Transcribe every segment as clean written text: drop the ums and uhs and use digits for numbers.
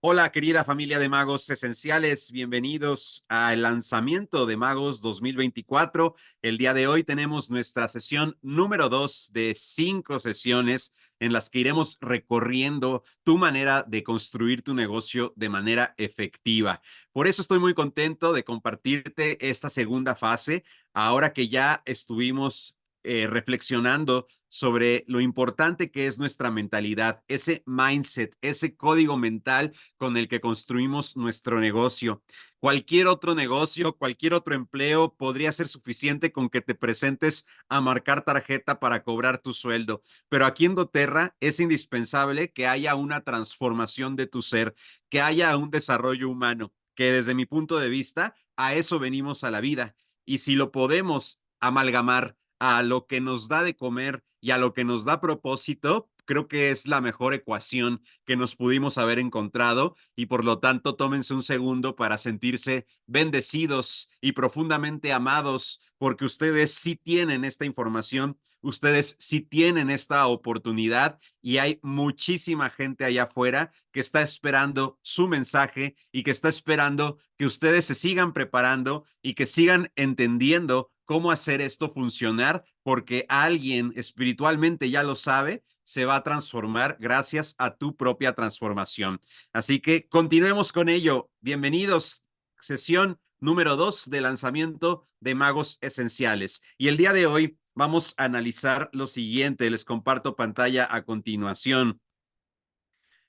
Hola, querida familia de Magos Esenciales, bienvenidos al lanzamiento de Magos 2024. El día de hoy tenemos nuestra sesión número 2 de 5 sesiones en las que iremos recorriendo tu manera de construir tu negocio de manera efectiva. Por eso estoy muy contento de compartirte esta segunda fase, ahora que ya estuvimos reflexionando sobre lo importante que es nuestra mentalidad, ese mindset, ese código mental con el que construimos nuestro negocio. Cualquier otro negocio, cualquier otro empleo podría ser suficiente con que te presentes a marcar tarjeta para cobrar tu sueldo. Pero aquí en doTERRA es indispensable que haya una transformación de tu ser, que haya un desarrollo humano, que desde mi punto de vista, a eso venimos a la vida. Y si lo podemos amalgamar a lo que nos da de comer y a lo que nos da propósito, creo que es la mejor ecuación que nos pudimos haber encontrado y por lo tanto tómense un segundo para sentirse bendecidos y profundamente amados porque ustedes sí tienen esta información, ustedes sí tienen esta oportunidad y hay muchísima gente allá afuera que está esperando su mensaje y que está esperando que ustedes se sigan preparando y que sigan entendiendo cómo hacer esto funcionar porque alguien espiritualmente ya lo sabe, se va a transformar gracias a tu propia transformación. Así que continuemos con ello. Bienvenidos, sesión número 2 de lanzamiento de Magos Esenciales. Y el día de hoy vamos a analizar lo siguiente. Les comparto pantalla a continuación.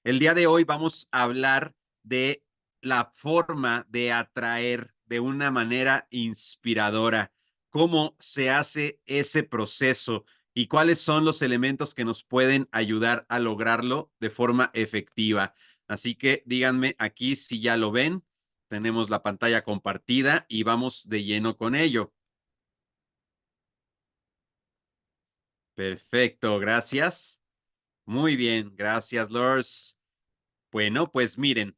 El día de hoy vamos a hablar de la forma de atraer de una manera inspiradora, cómo se hace ese proceso y cuáles son los elementos que nos pueden ayudar a lograrlo de forma efectiva. Así que díganme aquí si ya lo ven. Tenemos la pantalla compartida y vamos de lleno con ello. Perfecto, gracias. Muy bien, gracias, Lors. Bueno, pues miren,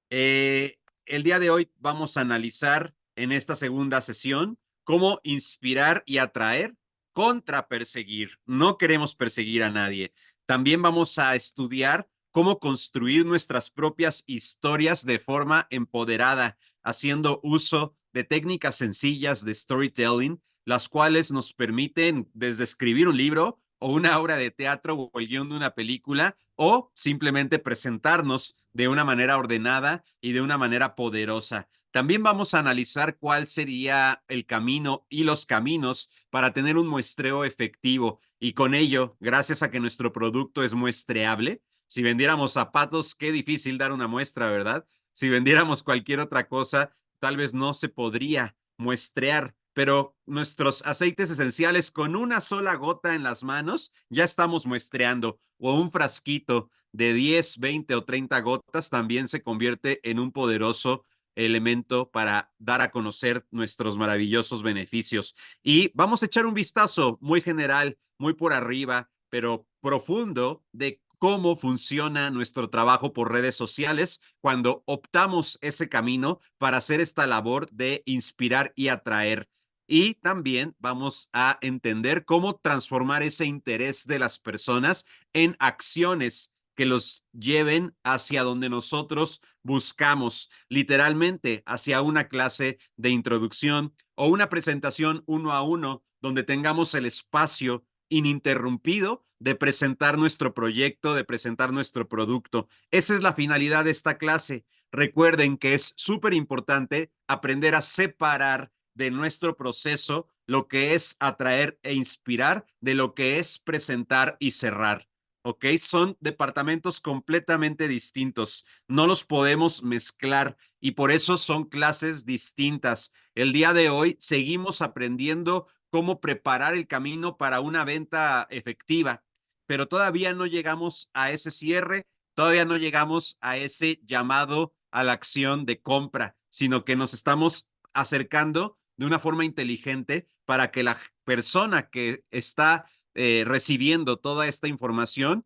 el día de hoy vamos a analizar en esta segunda sesión cómo inspirar y atraer contra perseguir. No queremos perseguir a nadie. También vamos a estudiar cómo construir nuestras propias historias de forma empoderada, haciendo uso de técnicas sencillas de storytelling, las cuales nos permiten desde escribir un libro o una obra de teatro o el guión de una película o simplemente presentarnos de una manera ordenada y de una manera poderosa. También vamos a analizar cuál sería el camino y los caminos para tener un muestreo efectivo y con ello, gracias a que nuestro producto es muestreable, si vendiéramos zapatos, qué difícil dar una muestra, ¿verdad? Si vendiéramos cualquier otra cosa, tal vez no se podría muestrear, pero nuestros aceites esenciales con una sola gota en las manos ya estamos muestreando, o un frasquito de 10, 20 o 30 gotas también se convierte en un poderoso elemento para dar a conocer nuestros maravillosos beneficios. Y vamos a echar un vistazo muy general, muy por arriba, pero profundo de cómo funciona nuestro trabajo por redes sociales cuando optamos ese camino para hacer esta labor de inspirar y atraer. Y también vamos a entender cómo transformar ese interés de las personas en acciones que los lleven hacia donde nosotros buscamos, literalmente hacia una clase de introducción o una presentación uno a uno, donde tengamos el espacio ininterrumpido de presentar nuestro proyecto, de presentar nuestro producto. Esa es la finalidad de esta clase. Recuerden que es súper importante aprender a separar de nuestro proceso lo que es atraer e inspirar de lo que es presentar y cerrar. ¿Ok? Son departamentos completamente distintos. No los podemos mezclar y por eso son clases distintas. El día de hoy seguimos aprendiendo cómo preparar el camino para una venta efectiva, pero todavía no llegamos a ese cierre, todavía no llegamos a ese llamado a la acción de compra, sino que nos estamos acercando de una forma inteligente para que la persona que está recibiendo toda esta información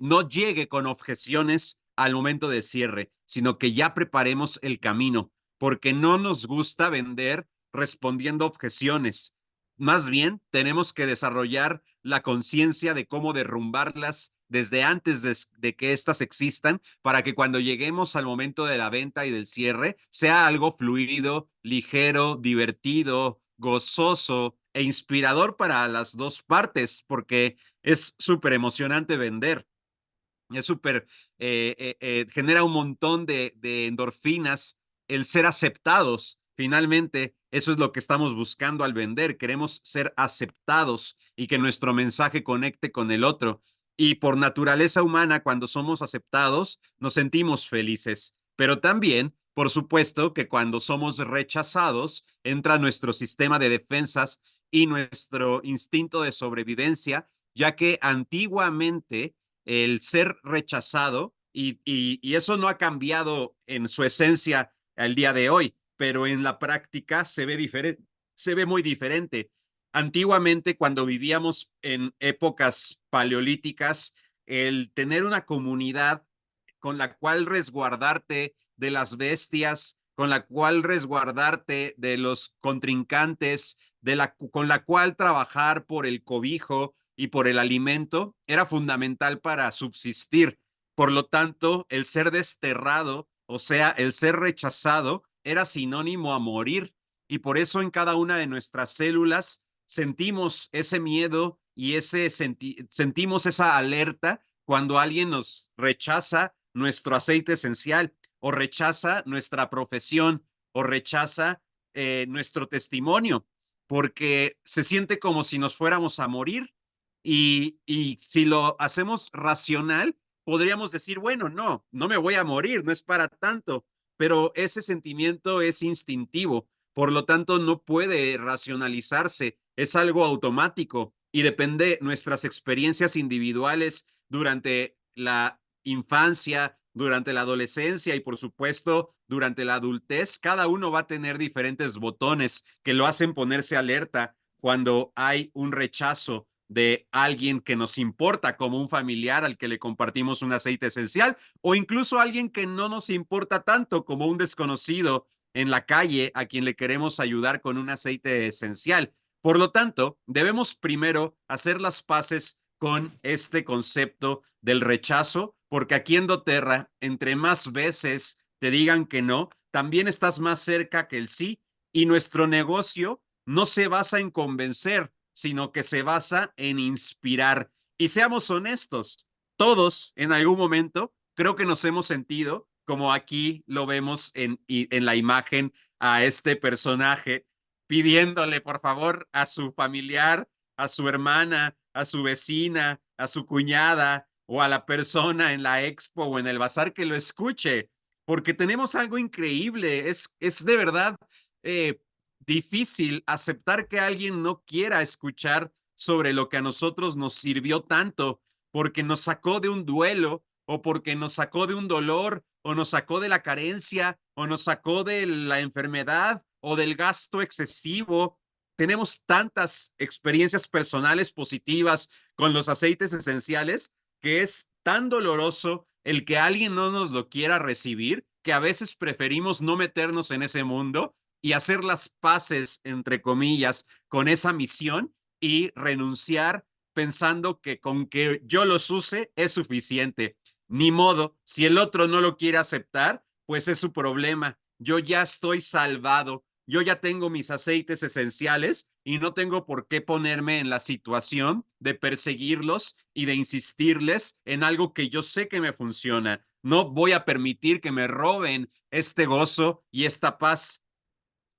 no llegue con objeciones al momento del cierre, sino que ya preparemos el camino, porque no nos gusta vender respondiendo objeciones. Más bien, tenemos que desarrollar la conciencia de cómo derrumbarlas desde antes de que éstas existan, para que cuando lleguemos al momento de la venta y del cierre sea algo fluido, ligero, divertido, gozoso e inspirador para las dos partes, porque es súper emocionante vender. Es súper, genera un montón de endorfinas el ser aceptados. Finalmente, eso es lo que estamos buscando al vender. Queremos ser aceptados y que nuestro mensaje conecte con el otro. Y por naturaleza humana, cuando somos aceptados, nos sentimos felices. Pero también, por supuesto, que cuando somos rechazados, entra nuestro sistema de defensas y nuestro instinto de sobrevivencia, ya que antiguamente el ser rechazado, y eso no ha cambiado en su esencia al día de hoy, pero en la práctica se ve diferente, se ve muy diferente. Antiguamente, cuando vivíamos en épocas paleolíticas, el tener una comunidad con la cual resguardarte de las bestias, con la cual resguardarte de los contrincantes, con la cual trabajar por el cobijo y por el alimento, era fundamental para subsistir. Por lo tanto, el ser desterrado, o sea, el ser rechazado, era sinónimo a morir. Y por eso en cada una de nuestras células sentimos ese miedo y sentimos esa alerta cuando alguien nos rechaza nuestro aceite esencial o rechaza nuestra profesión o rechaza nuestro testimonio, porque se siente como si nos fuéramos a morir y si lo hacemos racional, podríamos decir, bueno, no, no me voy a morir, no es para tanto, pero ese sentimiento es instintivo, por lo tanto no puede racionalizarse, es algo automático y depende nuestras experiencias individuales durante la infancia, durante la adolescencia y por supuesto durante la adultez. Cada uno va a tener diferentes botones que lo hacen ponerse alerta cuando hay un rechazo de alguien que nos importa, como un familiar al que le compartimos un aceite esencial, o incluso alguien que no nos importa tanto, como un desconocido en la calle a quien le queremos ayudar con un aceite esencial. Por lo tanto, debemos primero hacer las paces con este concepto del rechazo, porque aquí en doTERRA, entre más veces te digan que no, también estás más cerca que el sí, y nuestro negocio no se basa en convencer, sino que se basa en inspirar. Y seamos honestos, todos en algún momento creo que nos hemos sentido, como aquí lo vemos en la imagen, a este personaje pidiéndole por favor a su familiar, a su hermana, a su vecina, a su cuñada o a la persona en la expo o en el bazar que lo escuche, porque tenemos algo increíble, es de verdad eh, difícil aceptar que alguien no quiera escuchar sobre lo que a nosotros nos sirvió tanto, porque nos sacó de un duelo o porque nos sacó de un dolor o nos sacó de la carencia o nos sacó de la enfermedad o del gasto excesivo. Tenemos tantas experiencias personales positivas con los aceites esenciales que es tan doloroso el que alguien no nos lo quiera recibir que a veces preferimos no meternos en ese mundo y hacer las paces, entre comillas, con esa misión y renunciar pensando que con que yo los use es suficiente. Ni modo, si el otro no lo quiere aceptar, pues es su problema. Yo ya estoy salvado, yo ya tengo mis aceites esenciales y no tengo por qué ponerme en la situación de perseguirlos y de insistirles en algo que yo sé que me funciona. No voy a permitir que me roben este gozo y esta paz.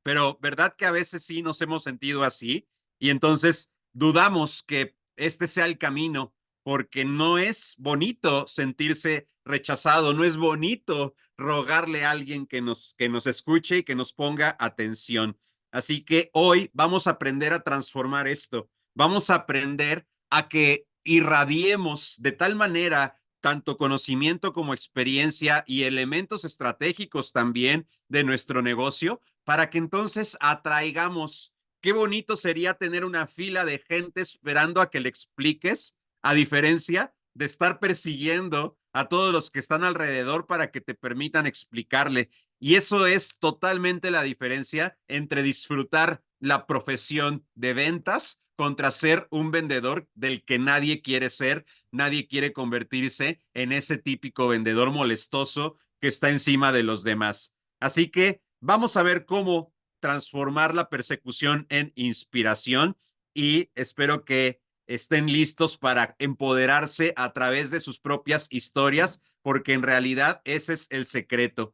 Pero ¿verdad que a veces sí nos hemos sentido así? Y entonces dudamos que este sea el camino, porque no es bonito sentirse rechazado, no es bonito rogarle a alguien que nos escuche y que nos ponga atención. Así que hoy vamos a aprender a transformar esto, vamos a aprender a que irradiemos de tal manera tanto conocimiento como experiencia y elementos estratégicos también de nuestro negocio para que entonces atraigamos. Qué bonito sería tener una fila de gente esperando a que le expliques, a diferencia de estar persiguiendo a todos los que están alrededor para que te permitan explicarle. Y eso es totalmente la diferencia entre disfrutar la profesión de ventas contra ser un vendedor del que nadie quiere ser, nadie quiere convertirse en ese típico vendedor molestoso que está encima de los demás. Así que vamos a ver cómo transformar la persecución en inspiración y espero que estén listos para empoderarse a través de sus propias historias, porque en realidad ese es el secreto.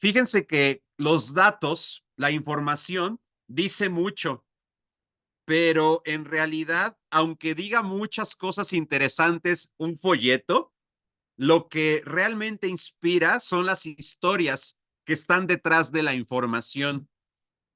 Fíjense que los datos, la información, dice mucho, pero en realidad, aunque diga muchas cosas interesantes un folleto, lo que realmente inspira son las historias que están detrás de la información.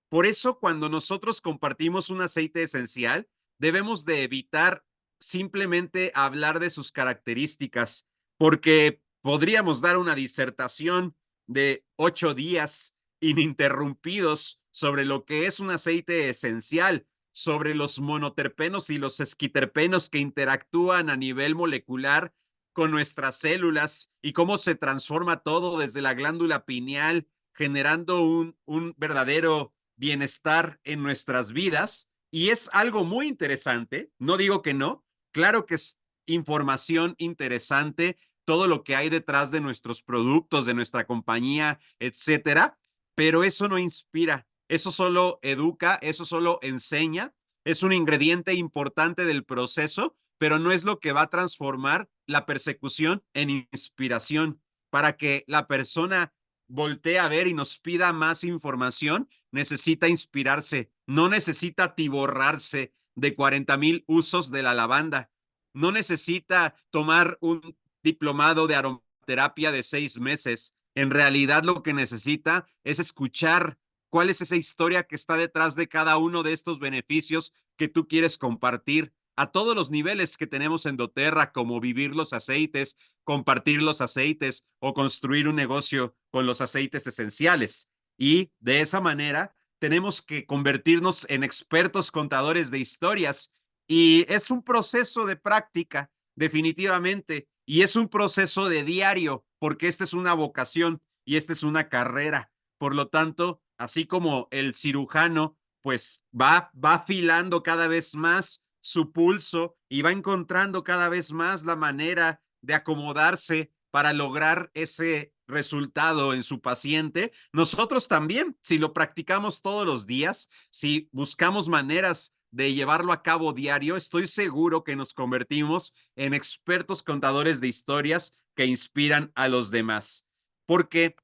Por eso, cuando nosotros compartimos un aceite esencial, debemos de evitar simplemente hablar de sus características, porque podríamos dar una disertación de 8 días ininterrumpidos sobre lo que es un aceite esencial, sobre los monoterpenos y los esquiterpenos que interactúan a nivel molecular con nuestras células y cómo se transforma todo desde la glándula pineal, generando un verdadero bienestar en nuestras vidas. Y es algo muy interesante, no digo que no, claro que es información interesante, todo lo que hay detrás de nuestros productos, de nuestra compañía, etcétera, pero eso no inspira, eso solo educa, eso solo enseña, es un ingrediente importante del proceso, pero no es lo que va a transformar la persecución en inspiración para que la persona voltee a ver y nos pida más información, necesita inspirarse, no necesita atiborrarse de 40,000 usos de la lavanda, no necesita tomar un diplomado de aromaterapia de 6 meses. En realidad lo que necesita es escuchar cuál es esa historia que está detrás de cada uno de estos beneficios que tú quieres compartir a todos los niveles que tenemos en doTERRA, como vivir los aceites, compartir los aceites o construir un negocio con los aceites esenciales. Y de esa manera tenemos que convertirnos en expertos contadores de historias. Y es un proceso de práctica, definitivamente, y es un proceso de diario, porque esta es una vocación y esta es una carrera. Por lo tanto, así como el cirujano, pues va afilando cada vez más su pulso y va encontrando cada vez más la manera de acomodarse para lograr ese resultado en su paciente. Nosotros también, si lo practicamos todos los días, si buscamos maneras de llevarlo a cabo diario, estoy seguro que nos convertimos en expertos contadores de historias que inspiran a los demás. Porque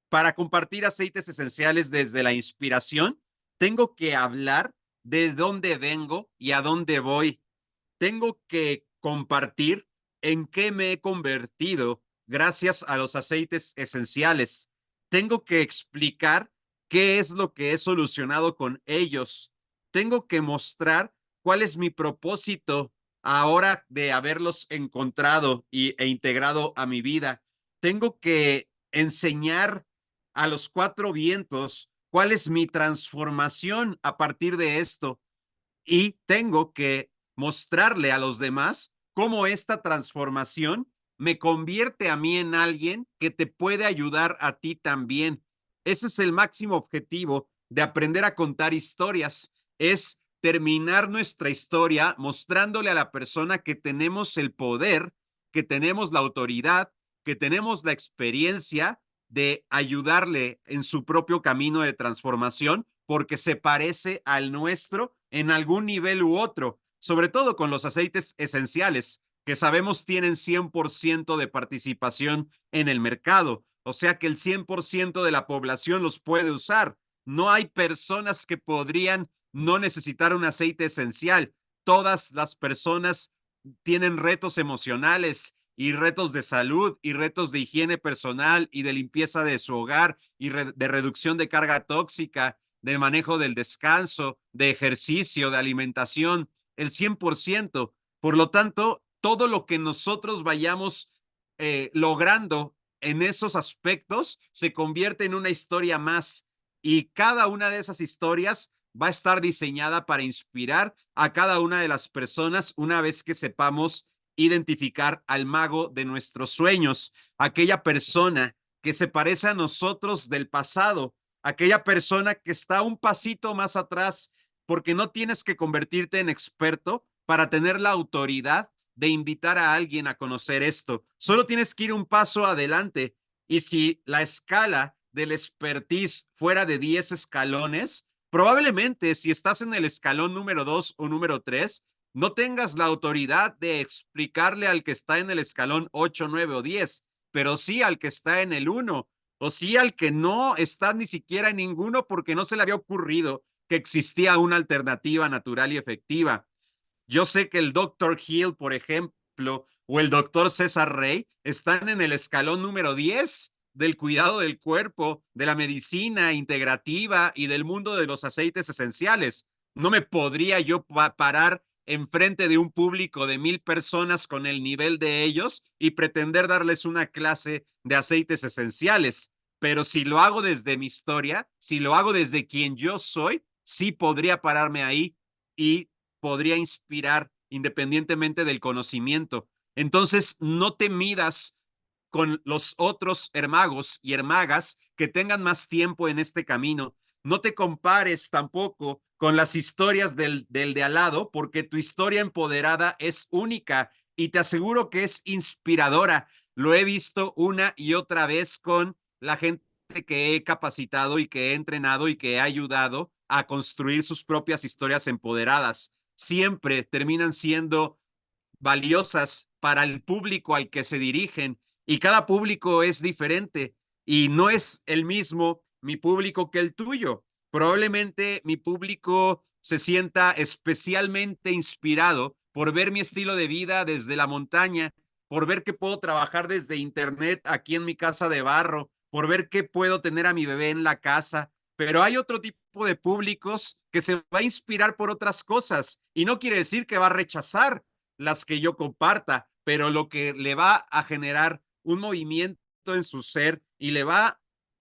para compartir aceites esenciales desde la inspiración, tengo que hablar de dónde vengo y a dónde voy. Tengo que compartir en qué me he convertido gracias a los aceites esenciales. Tengo que explicar qué es lo que he solucionado con ellos. Tengo que mostrar cuál es mi propósito ahora de haberlos encontrado e integrado a mi vida. Tengo que enseñar a los cuatro vientos cuál es mi transformación a partir de esto y tengo que mostrarle a los demás cómo esta transformación me convierte a mí en alguien que te puede ayudar a ti también. Ese es el máximo objetivo de aprender a contar historias, es terminar nuestra historia mostrándole a la persona que tenemos el poder, que tenemos la autoridad, que tenemos la experiencia de ayudarle en su propio camino de transformación porque se parece al nuestro en algún nivel u otro, sobre todo con los aceites esenciales, que sabemos tienen 100% de participación en el mercado, o sea que el 100% de la población los puede usar. No hay personas que podrían no necesitar un aceite esencial. Todas las personas tienen retos emocionales y retos de salud y retos de higiene personal y de limpieza de su hogar y de reducción de carga tóxica, de manejo del descanso, de ejercicio, de alimentación, el 100%. Por lo tanto, todo lo que nosotros vayamos logrando en esos aspectos se convierte en una historia más y cada una de esas historias va a estar diseñada para inspirar a cada una de las personas una vez que sepamos identificar al mago de nuestros sueños, aquella persona que se parece a nosotros del pasado, aquella persona que está un pasito más atrás porque no tienes que convertirte en experto para tener la autoridad de invitar a alguien a conocer esto. Solo tienes que ir un paso adelante. Y si la escala del expertise fuera de 10 escalones, probablemente si estás en el escalón número 2 o número 3, no tengas la autoridad de explicarle al que está en el escalón 8, 9 o 10, pero sí al que está en el 1, o sí al que no está ni siquiera en ninguno porque no se le había ocurrido que existía una alternativa natural y efectiva. Yo sé que el Dr. Hill, por ejemplo, o el Dr. César Rey están en el escalón número 10 del cuidado del cuerpo, de la medicina integrativa y del mundo de los aceites esenciales. No me podría yo parar enfrente de un público de 1000 personas con el nivel de ellos y pretender darles una clase de aceites esenciales. Pero si lo hago desde mi historia, si lo hago desde quien yo soy, sí podría pararme ahí y podría inspirar independientemente del conocimiento. Entonces, no te midas con los otros hermagos y hermagas que tengan más tiempo en este camino. No te compares tampoco con las historias del de al lado, porque tu historia empoderada es única y te aseguro que es inspiradora. Lo he visto una y otra vez con la gente que he capacitado y que he entrenado y que he ayudado a construir sus propias historias empoderadas. Siempre terminan siendo valiosas para el público al que se dirigen y cada público es diferente y no es el mismo mi público que el tuyo. Probablemente mi público se sienta especialmente inspirado por ver mi estilo de vida desde la montaña, por ver que puedo trabajar desde internet aquí en mi casa de barro, por ver que puedo tener a mi bebé en la casa, pero hay otro tipo de públicos que se va a inspirar por otras cosas y no quiere decir que va a rechazar las que yo comparta, pero lo que le va a generar un movimiento en su ser y le va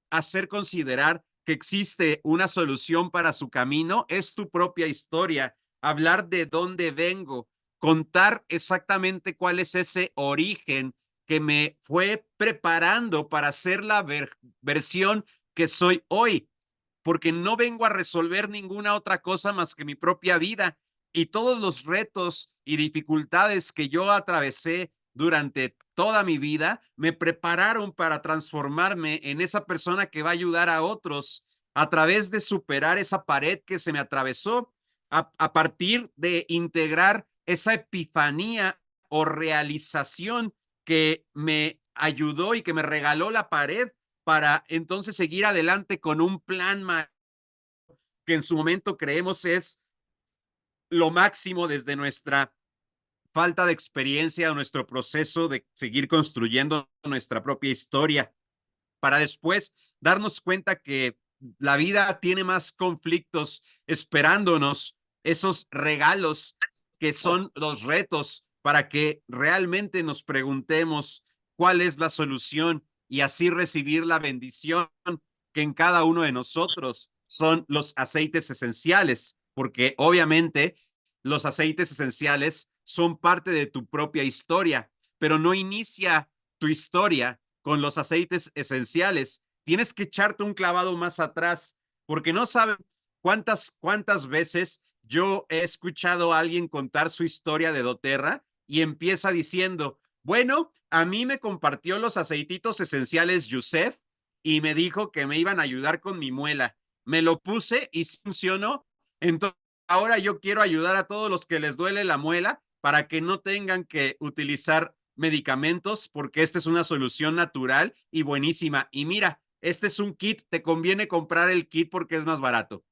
a hacer considerar que existe una solución para su camino es tu propia historia, hablar de dónde vengo, contar exactamente cuál es ese origen que me fue preparando para ser la versión que soy hoy, porque no vengo a resolver ninguna otra cosa más que mi propia vida y todos los retos y dificultades que yo atravesé durante toda mi vida me prepararon para transformarme en esa persona que va a ayudar a otros a través de superar esa pared que se me atravesó, a partir de integrar esa epifanía o realización que me ayudó y que me regaló la pared para entonces seguir adelante con un plan que en su momento creemos es lo máximo desde nuestra falta de experiencia o nuestro proceso de seguir construyendo nuestra propia historia, para después darnos cuenta que la vida tiene más conflictos esperándonos, esos regalos que son los retos para que realmente nos preguntemos cuál es la solución y así recibir la bendición que en cada uno de nosotros son los aceites esenciales, porque obviamente los aceites esenciales son parte de tu propia historia, pero no inicia tu historia con los aceites esenciales. Tienes que echarte un clavado más atrás, porque no saben cuántas veces yo he escuchado a alguien contar su historia de doTERRA y empieza diciendo, bueno, a mí me compartió los aceititos esenciales Yusef y me dijo que me iban a ayudar con mi muela. Me lo puse y funcionó. Entonces, ahora yo quiero ayudar a todos los que les duele la muela para que no tengan que utilizar medicamentos porque esta es una solución natural y buenísima. Y mira, este es un kit, te conviene comprar el kit porque es más barato.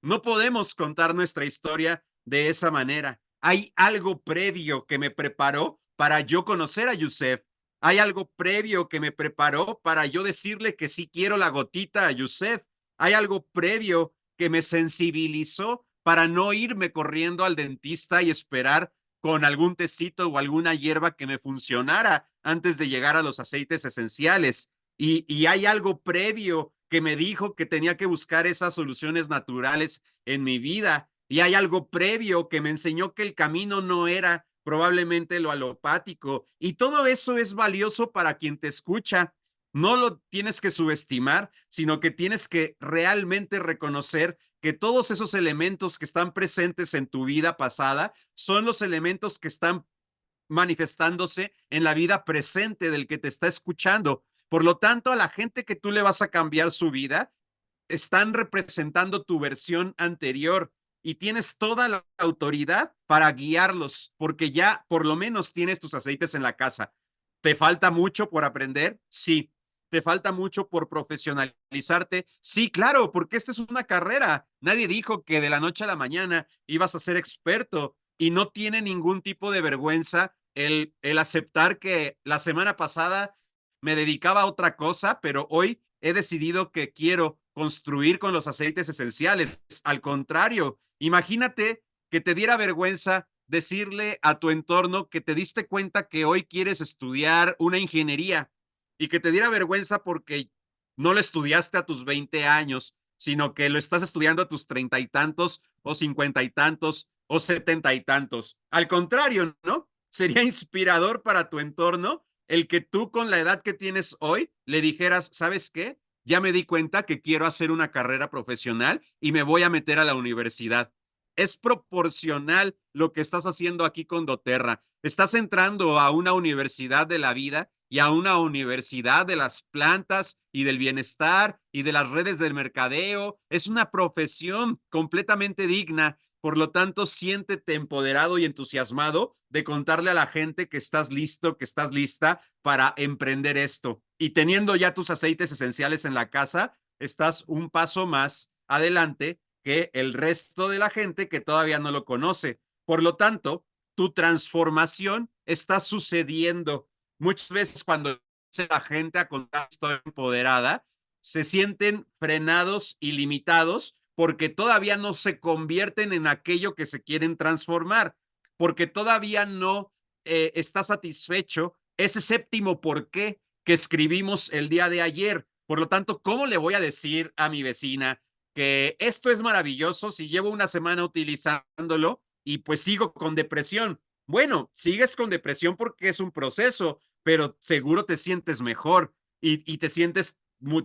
No podemos contar nuestra historia de esa manera. Hay algo previo que me preparó para yo conocer a Yusef. Hay algo previo que me preparó para yo decirle que sí quiero la gotita a Yusef. Hay algo previo que me sensibilizó para no irme corriendo al dentista y esperar con algún tecito o alguna hierba que me funcionara antes de llegar a los aceites esenciales. Y hay algo previo que me dijo que tenía que buscar esas soluciones naturales en mi vida. Y hay algo previo que me enseñó que el camino no era probablemente lo alopático. Y todo eso es valioso para quien te escucha. No lo tienes que subestimar, sino que tienes que realmente reconocer que todos esos elementos que están presentes en tu vida pasada son los elementos que están manifestándose en la vida presente del que te está escuchando. Por lo tanto, a la gente que tú le vas a cambiar su vida, están representando tu versión anterior y tienes toda la autoridad para guiarlos, porque ya por lo menos tienes tus aceites en la casa. ¿Te falta mucho por aprender? Sí. ¿Te falta mucho por profesionalizarte? Sí, claro, porque esta es una carrera. Nadie dijo que de la noche a la mañana ibas a ser experto y no tiene ningún tipo de vergüenza el aceptar que la semana pasada me dedicaba a otra cosa, pero hoy he decidido que quiero construir con los aceites esenciales. Al contrario, imagínate que te diera vergüenza decirle a tu entorno que te diste cuenta que hoy quieres estudiar una ingeniería y que te diera vergüenza porque no lo estudiaste a tus 20 años, sino que lo estás estudiando a tus 30 y tantos o 50 y tantos o 70 y tantos. Al contrario, ¿no? Sería inspirador para tu entorno el que tú con la edad que tienes hoy le dijeras, ¿sabes qué? Ya me di cuenta que quiero hacer una carrera profesional y me voy a meter a la universidad. Es proporcional lo que estás haciendo aquí con doTERRA. Estás entrando a una universidad de la vida y a una universidad de las plantas y del bienestar y de las redes del mercadeo. Es una profesión completamente digna. Por lo tanto, siéntete empoderado y entusiasmado de contarle a la gente que estás listo, que estás lista para emprender esto. Y teniendo ya tus aceites esenciales en la casa, estás un paso más adelante que el resto de la gente que todavía no lo conoce. Por lo tanto, tu transformación está sucediendo. Muchas veces cuando la gente a contar estoy empoderada, se sienten frenados y limitados porque todavía no se convierten en aquello que se quieren transformar, porque todavía no está satisfecho ese séptimo por qué que escribimos el día de ayer. Por lo tanto, ¿cómo le voy a decir a mi vecina que esto es maravilloso si llevo una semana utilizándolo y pues sigo con depresión? Bueno, sigues con depresión porque es un proceso, pero seguro te sientes mejor y te sientes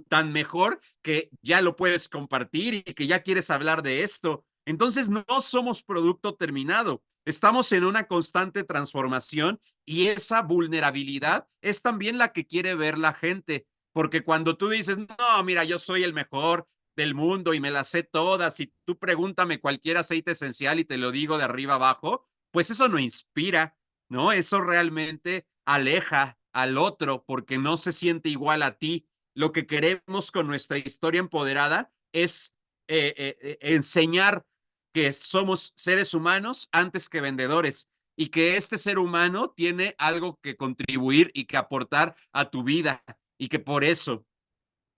tan mejor que ya lo puedes compartir y que ya quieres hablar de esto. Entonces no somos producto terminado, estamos en una constante transformación y esa vulnerabilidad es también la que quiere ver la gente, porque cuando tú dices, no, mira, yo soy el mejor del mundo y me las sé todas y tú pregúntame cualquier aceite esencial y te lo digo de arriba abajo, pues eso no inspira, ¿no? Eso realmente aleja al otro porque no se siente igual a ti. Lo que queremos con nuestra historia empoderada es enseñar que somos seres humanos antes que vendedores y que este ser humano tiene algo que contribuir y que aportar a tu vida y que por eso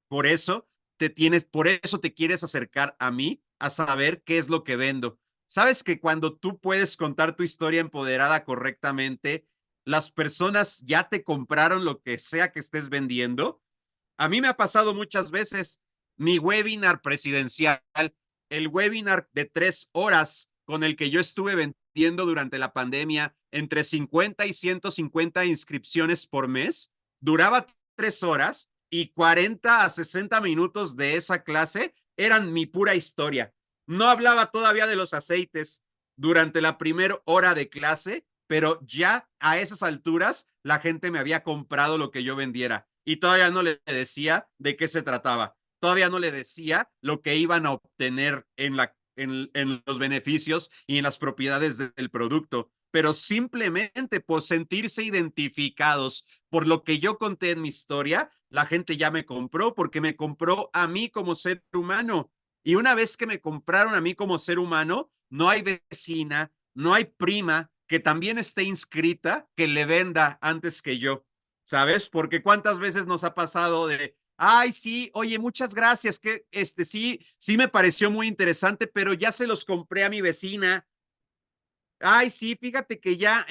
por eso te quieres acercar a mí a saber qué es lo que vendo. Sabes que cuando tú puedes contar tu historia empoderada correctamente, las personas ya te compraron lo que sea que estés vendiendo. A mí me ha pasado muchas veces mi webinar presidencial, el webinar de 3 horas con el que yo estuve vendiendo durante la pandemia entre 50 y 150 inscripciones por mes, duraba 3 horas y 40 a 60 minutos de esa clase eran mi pura historia. No hablaba todavía de los aceites durante la primera hora de clase, pero ya a esas alturas la gente me había comprado lo que yo vendiera y todavía no le decía de qué se trataba. Todavía no le decía lo que iban a obtener en los beneficios y en las propiedades del producto, pero simplemente por sentirse identificados por lo que yo conté en mi historia, la gente ya me compró porque me compró a mí como ser humano. Y una vez que me compraron a mí como ser humano, no hay vecina, no hay prima que también esté inscrita que le venda antes que yo. ¿Sabes? Porque cuántas veces nos ha pasado de, ay, sí, oye, muchas gracias, que sí, sí me pareció muy interesante, pero ya se los compré a mi vecina. Ay, sí, fíjate que ya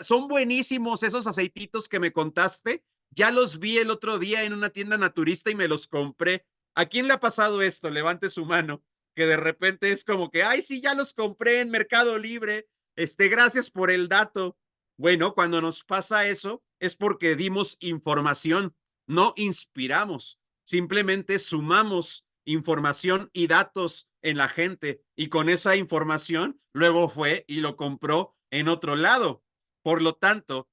son buenísimos esos aceititos que me contaste. Ya los vi el otro día en una tienda naturista y me los compré. ¿A quién le ha pasado esto? Levante su mano, que de repente es como que, ay, sí, ya los compré en Mercado Libre. Gracias por el dato. Bueno, cuando nos pasa eso es porque dimos información. no inspiramos, simplemente sumamos información y datos en la gente y con esa información luego fue y lo compró en otro lado. Por lo tanto,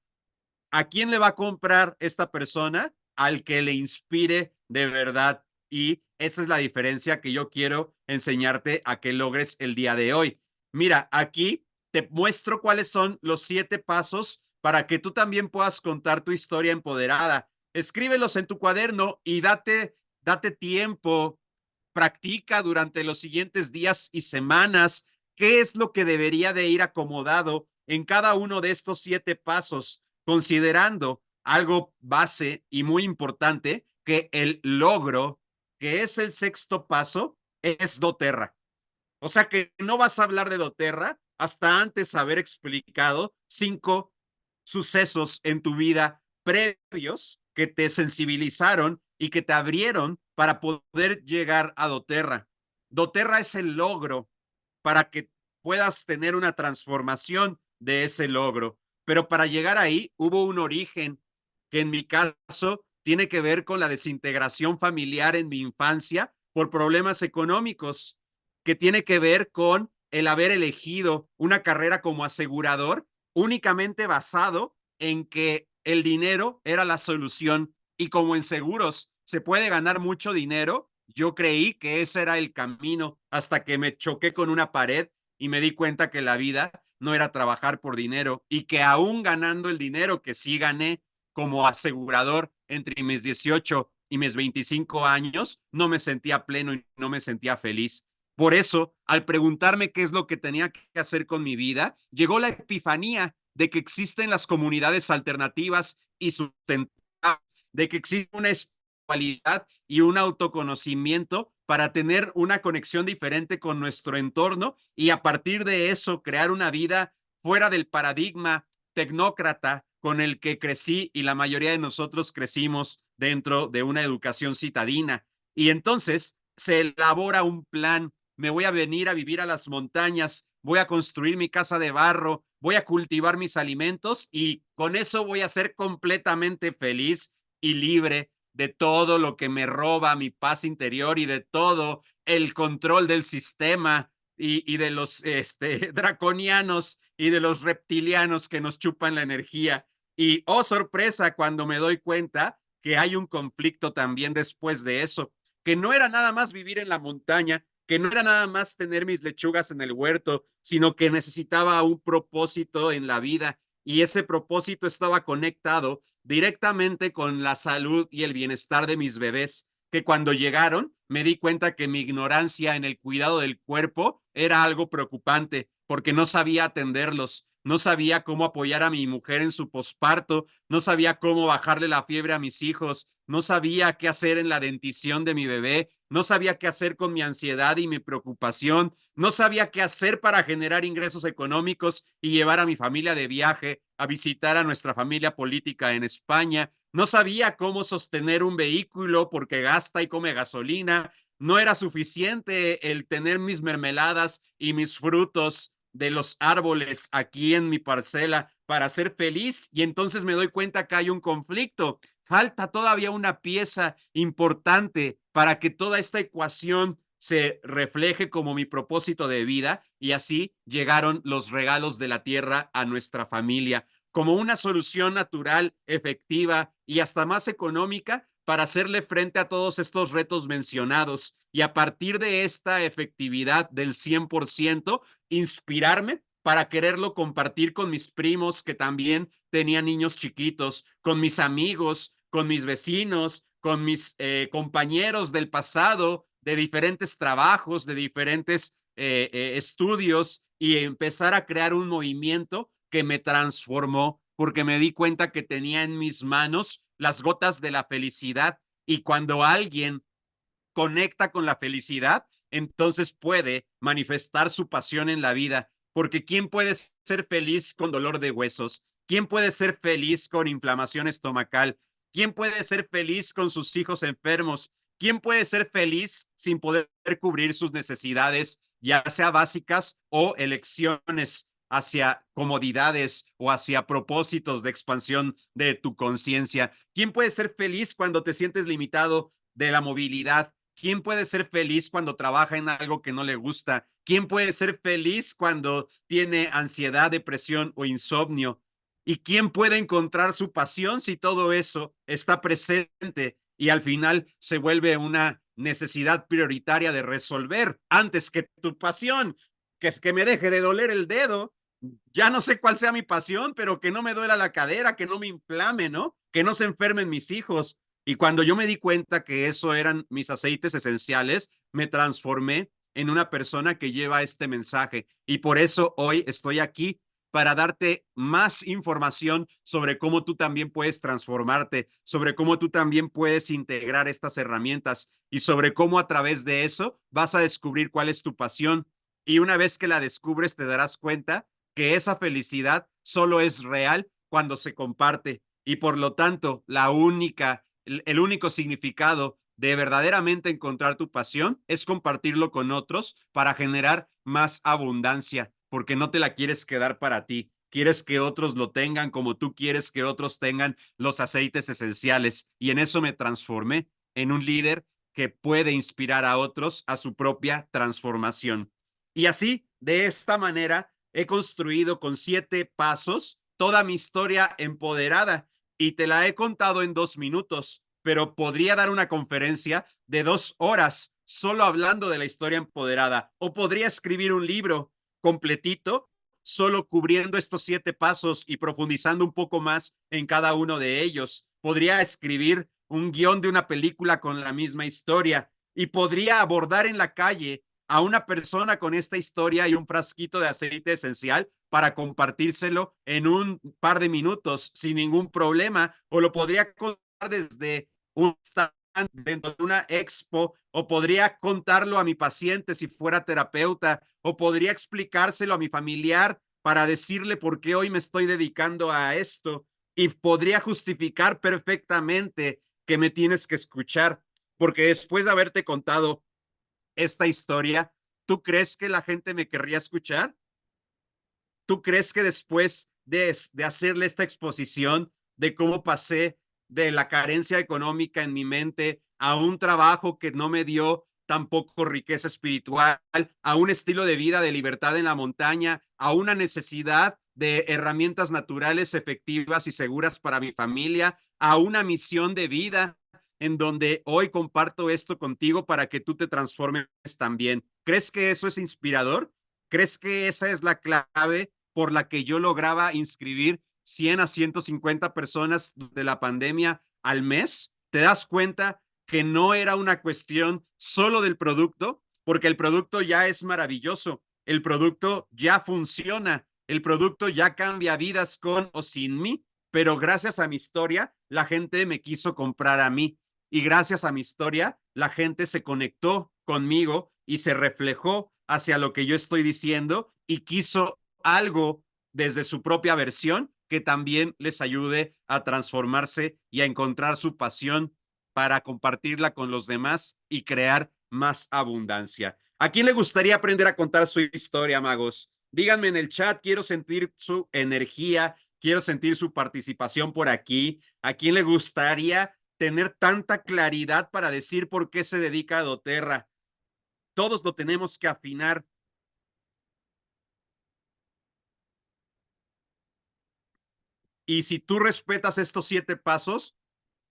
¿a quién le va a comprar esta persona? Al que le inspire de verdad. Y esa es la diferencia que yo quiero enseñarte a que logres el día de hoy. Mira, aquí te muestro cuáles son los 7 pasos para que tú también puedas contar tu historia empoderada. Escríbelos en tu cuaderno y date tiempo, practica durante los siguientes días y semanas qué es lo que debería de ir acomodado en cada uno de estos 7 pasos, considerando algo base y muy importante, que el logro, que es el sexto paso, es doTERRA. O sea que no vas a hablar de doTERRA hasta antes haber explicado 5 sucesos en tu vida previos que te sensibilizaron y que te abrieron para poder llegar a doTERRA. doTERRA es el logro para que puedas tener una transformación de ese logro. Pero para llegar ahí hubo un origen que en mi caso tiene que ver con la desintegración familiar en mi infancia por problemas económicos, que tiene que ver con el haber elegido una carrera como asegurador únicamente basado en que el dinero era la solución y como en seguros se puede ganar mucho dinero, yo creí que ese era el camino hasta que me choqué con una pared y me di cuenta que la vida no era trabajar por dinero y que aún ganando el dinero que sí gané como asegurador entre mis 18 y mis 25 años, no me sentía pleno y no me sentía feliz. Por eso, al preguntarme qué es lo que tenía que hacer con mi vida, llegó la epifanía de que existen las comunidades alternativas y sustentables, de que existe una espiritualidad y un autoconocimiento para tener una conexión diferente con nuestro entorno y a partir de eso crear una vida fuera del paradigma tecnócrata con el que crecí y la mayoría de nosotros crecimos dentro de una educación citadina. Y entonces se elabora un plan. Me voy a venir a vivir a las montañas, voy a construir mi casa de barro, voy a cultivar mis alimentos y con eso voy a ser completamente feliz y libre de todo lo que me roba mi paz interior y de todo el control del sistema y de los draconianos y de los reptilianos que nos chupan la energía. Y oh, sorpresa, cuando me doy cuenta que hay un conflicto también después de eso, que no era nada más vivir en la montaña, que no era nada más tener mis lechugas en el huerto, sino que necesitaba un propósito en la vida y ese propósito estaba conectado directamente con la salud y el bienestar de mis bebés, que cuando llegaron me di cuenta que mi ignorancia en el cuidado del cuerpo era algo preocupante porque no sabía atenderlos, no sabía cómo apoyar a mi mujer en su posparto, no sabía cómo bajarle la fiebre a mis hijos, no sabía qué hacer en la dentición de mi bebé, no sabía qué hacer con mi ansiedad y mi preocupación, no sabía qué hacer para generar ingresos económicos y llevar a mi familia de viaje, a visitar a nuestra familia política en España, no sabía cómo sostener un vehículo porque gasta y come gasolina, no era suficiente el tener mis mermeladas y mis frutos de los árboles aquí en mi parcela para ser feliz y entonces me doy cuenta que hay un conflicto. Falta todavía una pieza importante para que toda esta ecuación se refleje como mi propósito de vida y así llegaron los regalos de la tierra a nuestra familia como una solución natural, efectiva y hasta más económica para hacerle frente a todos estos retos mencionados y a partir de esta efectividad del 100%, inspirarme para quererlo compartir con mis primos que también tenían niños chiquitos, con mis amigos, con mis vecinos, con mis compañeros del pasado, de diferentes trabajos, de diferentes estudios y empezar a crear un movimiento que me transformó porque me di cuenta que tenía en mis manos las gotas de la felicidad y cuando alguien conecta con la felicidad, entonces puede manifestar su pasión en la vida, porque ¿quién puede ser feliz con dolor de huesos? ¿Quién puede ser feliz con inflamación estomacal? ¿Quién puede ser feliz con sus hijos enfermos? ¿Quién puede ser feliz sin poder cubrir sus necesidades, ya sea básicas o elecciones hacia comodidades o hacia propósitos de expansión de tu conciencia? ¿Quién puede ser feliz cuando te sientes limitado de la movilidad? ¿Quién puede ser feliz cuando trabaja en algo que no le gusta? ¿Quién puede ser feliz cuando tiene ansiedad, depresión o insomnio? ¿Y quién puede encontrar su pasión si todo eso está presente y al final se vuelve una necesidad prioritaria de resolver antes que tu pasión, que es que me deje de doler el dedo? Ya no sé cuál sea mi pasión, pero que no me duela la cadera, que no me inflame, ¿no? Que no se enfermen mis hijos. Y cuando yo me di cuenta que eso eran mis aceites esenciales, me transformé en una persona que lleva este mensaje. Y por eso hoy estoy aquí para darte más información sobre cómo tú también puedes transformarte, sobre cómo tú también puedes integrar estas herramientas y sobre cómo a través de eso vas a descubrir cuál es tu pasión. Y una vez que la descubres, te darás cuenta que esa felicidad solo es real cuando se comparte y por lo tanto el único significado de verdaderamente encontrar tu pasión es compartirlo con otros para generar más abundancia, porque no te la quieres quedar para ti. Quieres que otros lo tengan como tú quieres que otros tengan los aceites esenciales. Y en eso me transformé en un líder que puede inspirar a otros a su propia transformación. Y así, de esta manera, he construido con 7 pasos toda mi historia empoderada y te la he contado en 2 minutos, pero podría dar una conferencia de 2 horas solo hablando de la historia empoderada, o podría escribir un libro completito solo cubriendo estos 7 pasos y profundizando un poco más en cada uno de ellos. Podría escribir un guión de una película con la misma historia y podría abordar en la calle a una persona con esta historia y un frasquito de aceite esencial para compartírselo en un par de minutos sin ningún problema, o lo podría contar desde un stand dentro de una expo, o podría contarlo a mi paciente si fuera terapeuta, o podría explicárselo a mi familiar para decirle por qué hoy me estoy dedicando a esto, y podría justificar perfectamente que me tienes que escuchar, porque después de haberte contado esta historia, ¿tú crees que la gente me querría escuchar? ¿Tú crees que después de hacerle esta exposición de cómo pasé de la carencia económica en mi mente a un trabajo que no me dio tampoco riqueza espiritual, a un estilo de vida de libertad en la montaña, a una necesidad de herramientas naturales efectivas y seguras para mi familia, a una misión de vida en donde hoy comparto esto contigo para que tú te transformes también? ¿Crees que eso es inspirador? ¿Crees que esa es la clave por la que yo lograba inscribir 100 a 150 personas de la pandemia al mes? ¿Te das cuenta que no era una cuestión solo del producto? Porque el producto ya es maravilloso, el producto ya funciona, el producto ya cambia vidas con o sin mí, pero gracias a mi historia, la gente me quiso comprar a mí. Y gracias a mi historia, la gente se conectó conmigo y se reflejó hacia lo que yo estoy diciendo y quiso algo desde su propia versión que también les ayude a transformarse y a encontrar su pasión para compartirla con los demás y crear más abundancia. ¿A quién le gustaría aprender a contar su historia, magos? Díganme en el chat, quiero sentir su energía, quiero sentir su participación por aquí. ¿A quién le gustaría tener tanta claridad para decir por qué se dedica a doTERRA? Todos lo tenemos que afinar. Y si tú respetas estos 7 pasos,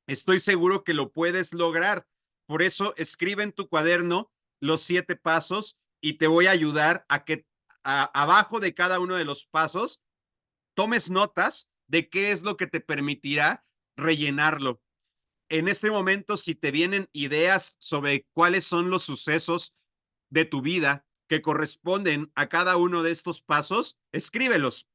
estoy seguro que lo puedes lograr. Por eso escribe en tu cuaderno los 7 pasos y te voy a ayudar a que abajo de cada uno de los pasos tomes notas de qué es lo que te permitirá rellenarlo. En este momento, si te vienen ideas sobre cuáles son los sucesos de tu vida que corresponden a cada uno de estos pasos, escríbelos.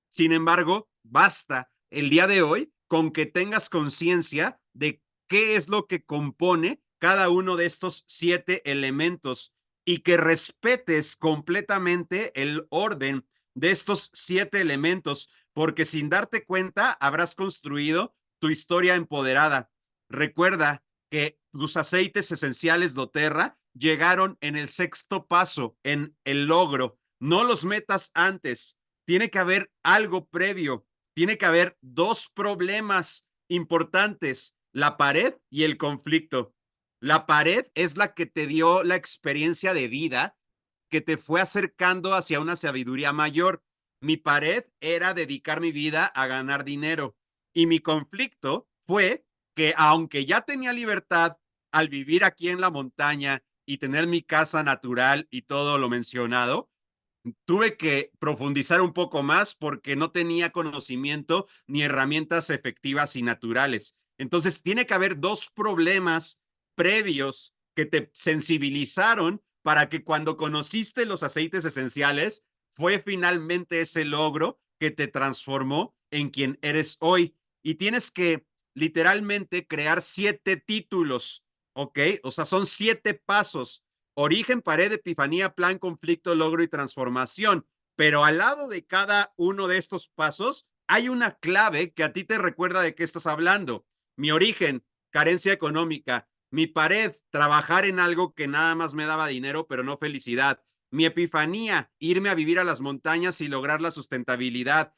Sin embargo, basta el día de hoy con que tengas conciencia de qué es lo que compone cada uno de estos 7 elementos y que respetes completamente el orden de estos 7 elementos, porque sin darte cuenta habrás construido tu historia empoderada. Recuerda que tus aceites esenciales doTERRA llegaron en el 6.º paso, en el logro. No los metas antes. tiene que haber algo previo, tiene que haber dos problemas importantes, la pared y el conflicto. La pared es la que te dio la experiencia de vida, que te fue acercando hacia una sabiduría mayor. Mi pared era dedicar mi vida a ganar dinero y mi conflicto fue que aunque ya tenía libertad al vivir aquí en la montaña y tener mi casa natural y todo lo mencionado, tuve que profundizar un poco más porque no tenía conocimiento ni herramientas efectivas y naturales. Entonces, tiene que haber dos problemas previos que te sensibilizaron para que cuando conociste los aceites esenciales, fue finalmente ese logro que te transformó en quien eres hoy. Y tienes que literalmente crear 7 títulos, ¿ok? O sea, son 7 pasos: origen, pared, epifanía, plan, conflicto, logro y transformación. Pero al lado de cada uno de estos pasos hay una clave que a ti te recuerda de qué estás hablando. Mi origen, carencia económica. Mi pared, trabajar en algo que nada más me daba dinero, pero no felicidad. Mi epifanía, irme a vivir a las montañas y lograr la sustentabilidad.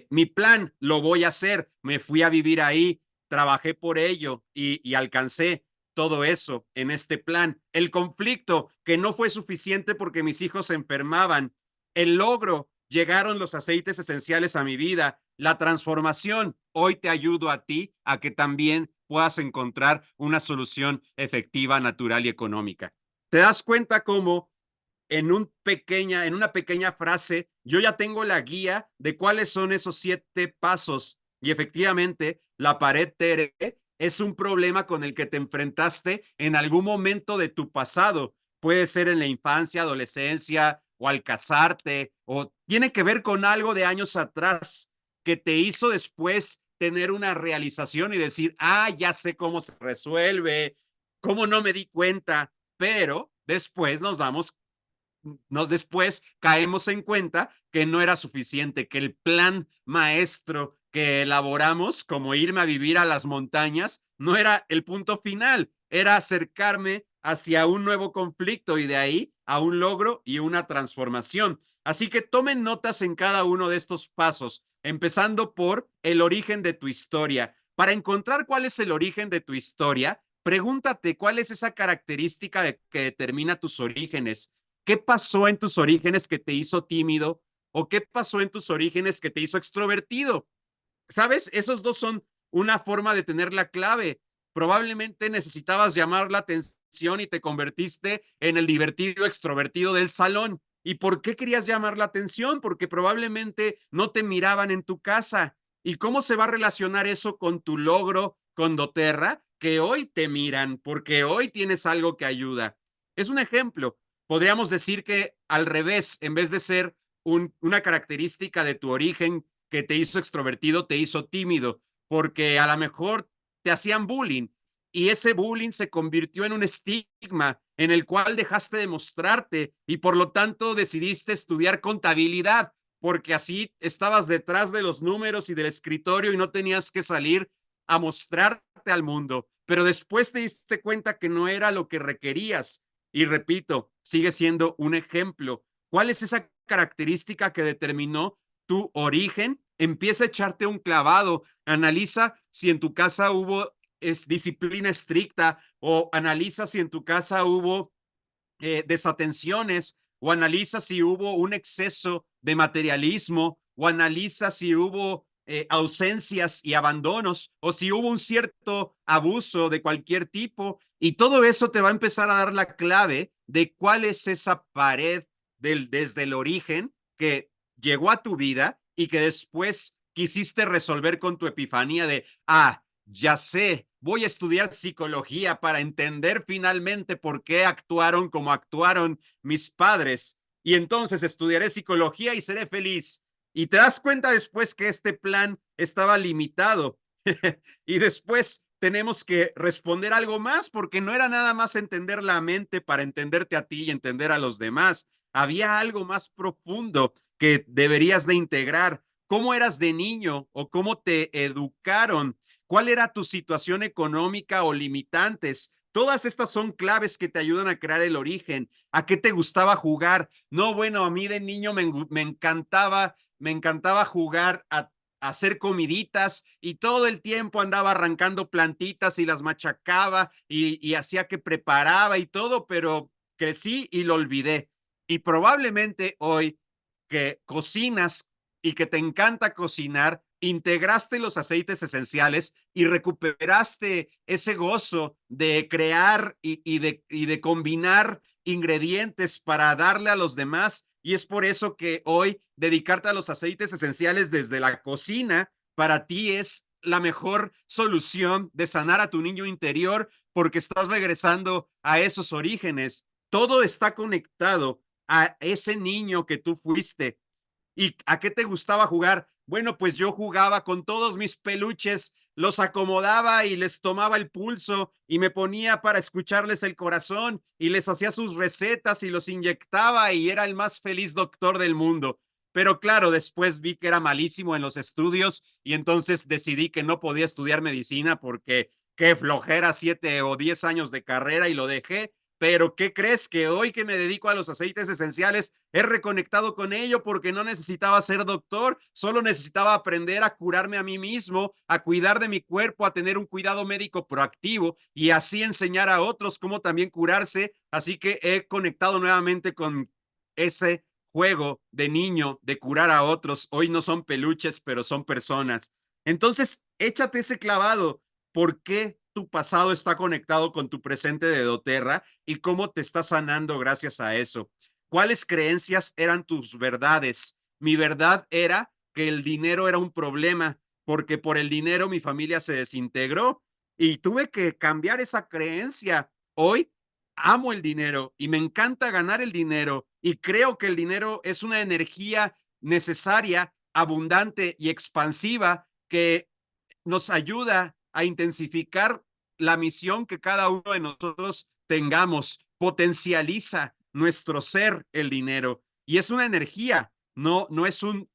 Mi plan, lo voy a hacer. Me fui a vivir ahí, trabajé por ello y alcancé todo eso en este plan. El conflicto, que no fue suficiente porque mis hijos se enfermaban. El logro, llegaron los aceites esenciales a mi vida. La transformación, hoy te ayudo a ti a que también puedas encontrar una solución efectiva, natural y económica. ¿Te das cuenta cómo en una pequeña frase, yo ya tengo la guía de cuáles son esos 7 pasos? Y efectivamente, la pared, Tere, es un problema con el que te enfrentaste en algún momento de tu pasado. Puede ser en la infancia, adolescencia o al casarte, o tiene que ver con algo de años atrás que te hizo después tener una realización y decir, ah, ya sé cómo se resuelve, cómo no me di cuenta, pero después después caemos en cuenta que no era suficiente, que el plan maestro que elaboramos, como irme a vivir a las montañas, no era el punto final, era acercarme hacia un nuevo conflicto y de ahí a un logro y una transformación. Así que tomen notas en cada uno de estos pasos, empezando por el origen de tu historia. Para encontrar cuál es el origen de tu historia, pregúntate cuál es esa característica que determina tus orígenes. ¿Qué pasó en tus orígenes que te hizo tímido? ¿O qué pasó en tus orígenes que te hizo extrovertido? ¿Sabes? Esos dos son una forma de tener la clave. Probablemente necesitabas llamar la atención y te convertiste en el divertido extrovertido del salón. ¿Y por qué querías llamar la atención? Porque probablemente no te miraban en tu casa. ¿Y cómo se va a relacionar eso con tu logro con doTERRA? Que hoy te miran porque hoy tienes algo que ayuda. Es un ejemplo. Podríamos decir que al revés, en vez de ser una característica de tu origen que te hizo extrovertido, te hizo tímido, porque a lo mejor te hacían bullying y ese bullying se convirtió en un estigma en el cual dejaste de mostrarte y por lo tanto decidiste estudiar contabilidad, porque así estabas detrás de los números y del escritorio y no tenías que salir a mostrarte al mundo, pero después te diste cuenta que no era lo que requerías. Y repito, sigue siendo un ejemplo. ¿Cuál es esa característica que determinó tu origen? Empieza a echarte un clavado, analiza si en tu casa hubo disciplina estricta o analiza si en tu casa hubo desatenciones o analiza si hubo un exceso de materialismo o analiza si hubo ausencias y abandonos o si hubo un cierto abuso de cualquier tipo y todo eso te va a empezar a dar la clave de cuál es esa pared desde el origen que llegó a tu vida y que después quisiste resolver con tu epifanía de, ah, ya sé, voy a estudiar psicología para entender finalmente por qué actuaron como actuaron mis padres. Y entonces estudiaré psicología y seré feliz. Y te das cuenta después que este plan estaba limitado. Y después tenemos que responder algo más porque no era nada más entender la mente para entenderte a ti y entender a los demás. Había algo más profundo que deberías de integrar. ¿Cómo eras de niño o cómo te educaron? ¿Cuál era tu situación económica o limitantes? Todas estas son claves que te ayudan a crear el origen. ¿A qué te gustaba jugar? No, bueno, a mí de niño me encantaba jugar a hacer comiditas y todo el tiempo andaba arrancando plantitas y las machacaba y hacía que preparaba y todo, pero crecí y lo olvidé. Y probablemente hoy que cocinas y que te encanta cocinar, integraste los aceites esenciales y recuperaste ese gozo de crear y de combinar ingredientes para darle a los demás. Y es por eso que hoy dedicarte a los aceites esenciales desde la cocina para ti es la mejor solución de sanar a tu niño interior porque estás regresando a esos orígenes. Todo está conectado a ese niño que tú fuiste. ¿Y a qué te gustaba jugar? Bueno, pues yo jugaba con todos mis peluches, los acomodaba y les tomaba el pulso y me ponía para escucharles el corazón y les hacía sus recetas y los inyectaba y era el más feliz doctor del mundo. Pero claro, después vi que era malísimo en los estudios y entonces decidí que no podía estudiar medicina porque qué flojera, 7 o 10 años de carrera y lo dejé. Pero ¿qué crees? Que hoy que me dedico a los aceites esenciales, he reconectado con ello porque no necesitaba ser doctor, solo necesitaba aprender a curarme a mí mismo, a cuidar de mi cuerpo, a tener un cuidado médico proactivo y así enseñar a otros cómo también curarse. Así que he conectado nuevamente con ese juego de niño de curar a otros. Hoy no son peluches, pero son personas. Entonces, échate ese clavado. ¿Por qué tu pasado está conectado con tu presente de doTERRA y cómo te está sanando gracias a eso? ¿Cuáles creencias eran tus verdades? Mi verdad era que el dinero era un problema, porque por el dinero mi familia se desintegró y tuve que cambiar esa creencia. Hoy amo el dinero y me encanta ganar el dinero y creo que el dinero es una energía necesaria, abundante y expansiva que nos ayuda a intensificar la misión que cada uno de nosotros tengamos, potencializa nuestro ser el dinero y es una energía, no es un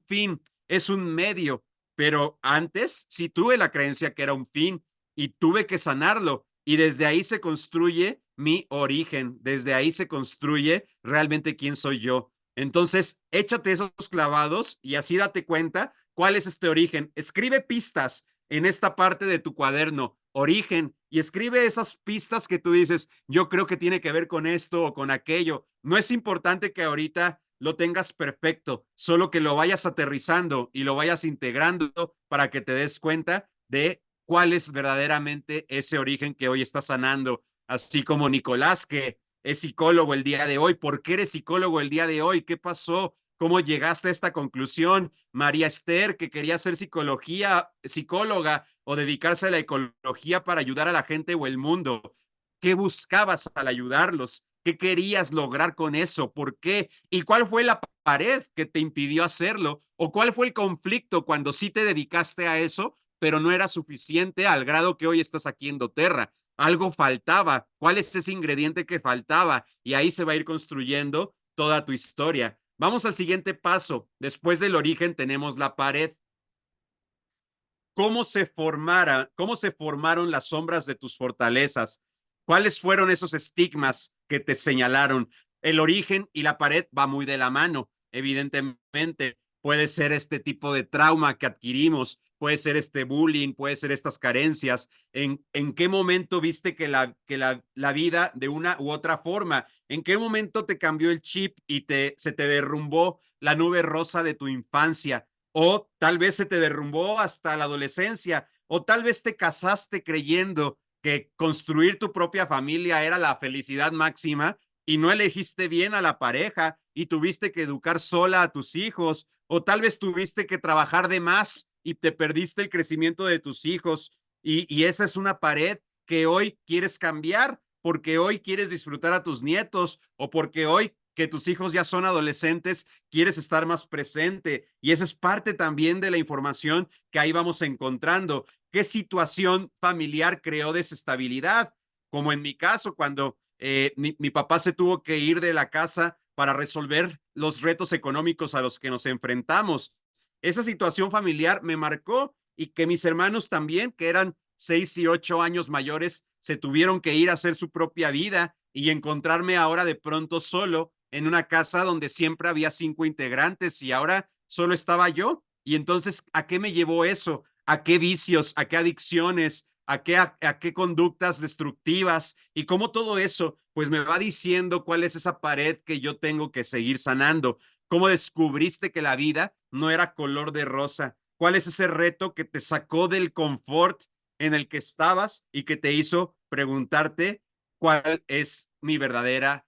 fin, es un medio, pero antes sí tuve la creencia que era un fin y tuve que sanarlo y desde ahí se construye mi origen, desde ahí se construye realmente quién soy yo. Entonces, échate esos clavados y así date cuenta cuál es este origen. Escribe pistas en esta parte de tu cuaderno, origen, y escribe esas pistas que tú dices, yo creo que tiene que ver con esto o con aquello. No es importante que ahorita lo tengas perfecto, solo que lo vayas aterrizando y lo vayas integrando para que te des cuenta de cuál es verdaderamente ese origen que hoy está sanando. Así como Nicolás, que es psicólogo el día de hoy. ¿Por qué eres psicólogo el día de hoy? ¿Qué pasó? ¿Cómo llegaste a esta conclusión? María Esther, que quería ser psicóloga o dedicarse a la ecología para ayudar a la gente o el mundo. ¿Qué buscabas al ayudarlos? ¿Qué querías lograr con eso? ¿Por qué? ¿Y cuál fue la pared que te impidió hacerlo? ¿O cuál fue el conflicto cuando sí te dedicaste a eso, pero no era suficiente al grado que hoy estás aquí en doTERRA? Algo faltaba. ¿Cuál es ese ingrediente que faltaba? Y ahí se va a ir construyendo toda tu historia. Vamos al siguiente paso. Después del origen tenemos la pared. Cómo se formaron las sombras de tus fortalezas? ¿Cuáles fueron esos estigmas que te señalaron? El origen y la pared va muy de la mano, evidentemente. Puede ser este tipo de trauma que adquirimos, puede ser este bullying, puede ser estas carencias. ¿En qué momento viste la vida de una u otra forma? ¿En qué momento te cambió el chip y se te derrumbó la nube rosa de tu infancia? O tal vez se te derrumbó hasta la adolescencia, o tal vez te casaste creyendo que construir tu propia familia era la felicidad máxima y no elegiste bien a la pareja y tuviste que educar sola a tus hijos, o tal vez tuviste que trabajar de más y te perdiste el crecimiento de tus hijos y esa es una pared que hoy quieres cambiar porque hoy quieres disfrutar a tus nietos o porque hoy que tus hijos ya son adolescentes, quieres estar más presente y esa es parte también de la información que ahí vamos encontrando. ¿Qué situación familiar creó desestabilidad? Como en mi caso, cuando mi papá se tuvo que ir de la casa para resolver los retos económicos a los que nos enfrentamos. Esa situación familiar me marcó y que mis hermanos también, que eran 6 y 8 años mayores, se tuvieron que ir a hacer su propia vida y encontrarme ahora de pronto solo en una casa donde siempre había 5 integrantes y ahora solo estaba yo. Y entonces, ¿a qué me llevó eso? ¿A qué vicios? ¿A qué adicciones? ¿A qué conductas destructivas? Y cómo todo eso, pues me va diciendo cuál es esa pared que yo tengo que seguir sanando. ¿Cómo descubriste que la vida no era color de rosa? ¿Cuál es ese reto que te sacó del confort en el que estabas y que te hizo preguntarte cuál es mi verdadera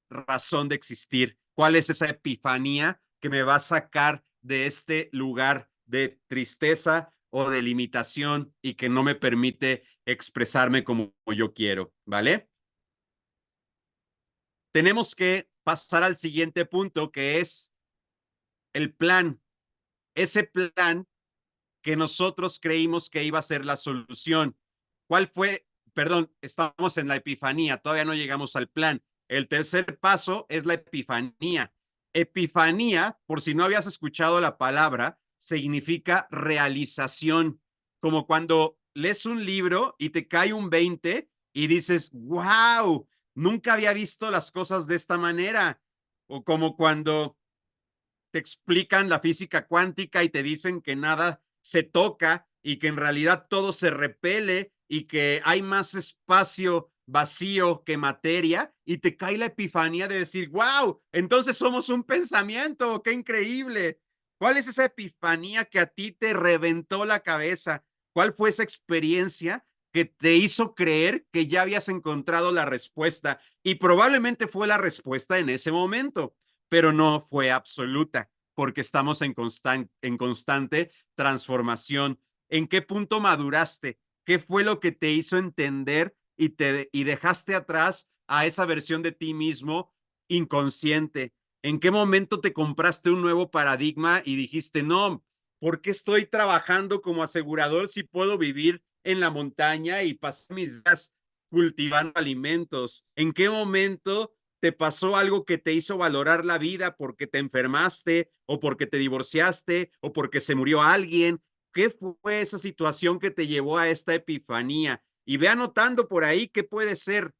razón de existir? ¿Cuál es esa epifanía que me va a sacar de este lugar de tristeza o de limitación y que no me permite expresarme como yo quiero? ¿Vale? Tenemos que pasar al siguiente punto, que es el plan. Ese plan que nosotros creímos que iba a ser la solución. ¿Cuál fue? Perdón, estamos en la epifanía, todavía no llegamos al plan. El tercer paso es la epifanía. Epifanía, por si no habías escuchado la palabra, significa realización, como cuando lees un libro y te cae un 20 y dices, wow, nunca había visto las cosas de esta manera. O como cuando te explican la física cuántica y te dicen que nada se toca y que en realidad todo se repele y que hay más espacio vacío que materia y te cae la epifanía de decir, wow, entonces somos un pensamiento, qué increíble. ¿Cuál es esa epifanía que a ti te reventó la cabeza? ¿Cuál fue esa experiencia que te hizo creer que ya habías encontrado la respuesta? Y probablemente fue la respuesta en ese momento, pero no fue absoluta, porque estamos en constante transformación. ¿En qué punto maduraste? ¿Qué fue lo que te hizo entender y dejaste atrás a esa versión de ti mismo inconsciente? ¿En qué momento te compraste un nuevo paradigma y dijiste, no, ¿por qué estoy trabajando como asegurador si puedo vivir en la montaña y pasar mis días cultivando alimentos? ¿En qué momento te pasó algo que te hizo valorar la vida porque te enfermaste o porque te divorciaste o porque se murió alguien? ¿Qué fue esa situación que te llevó a esta epifanía? Y ve anotando por ahí qué puede ser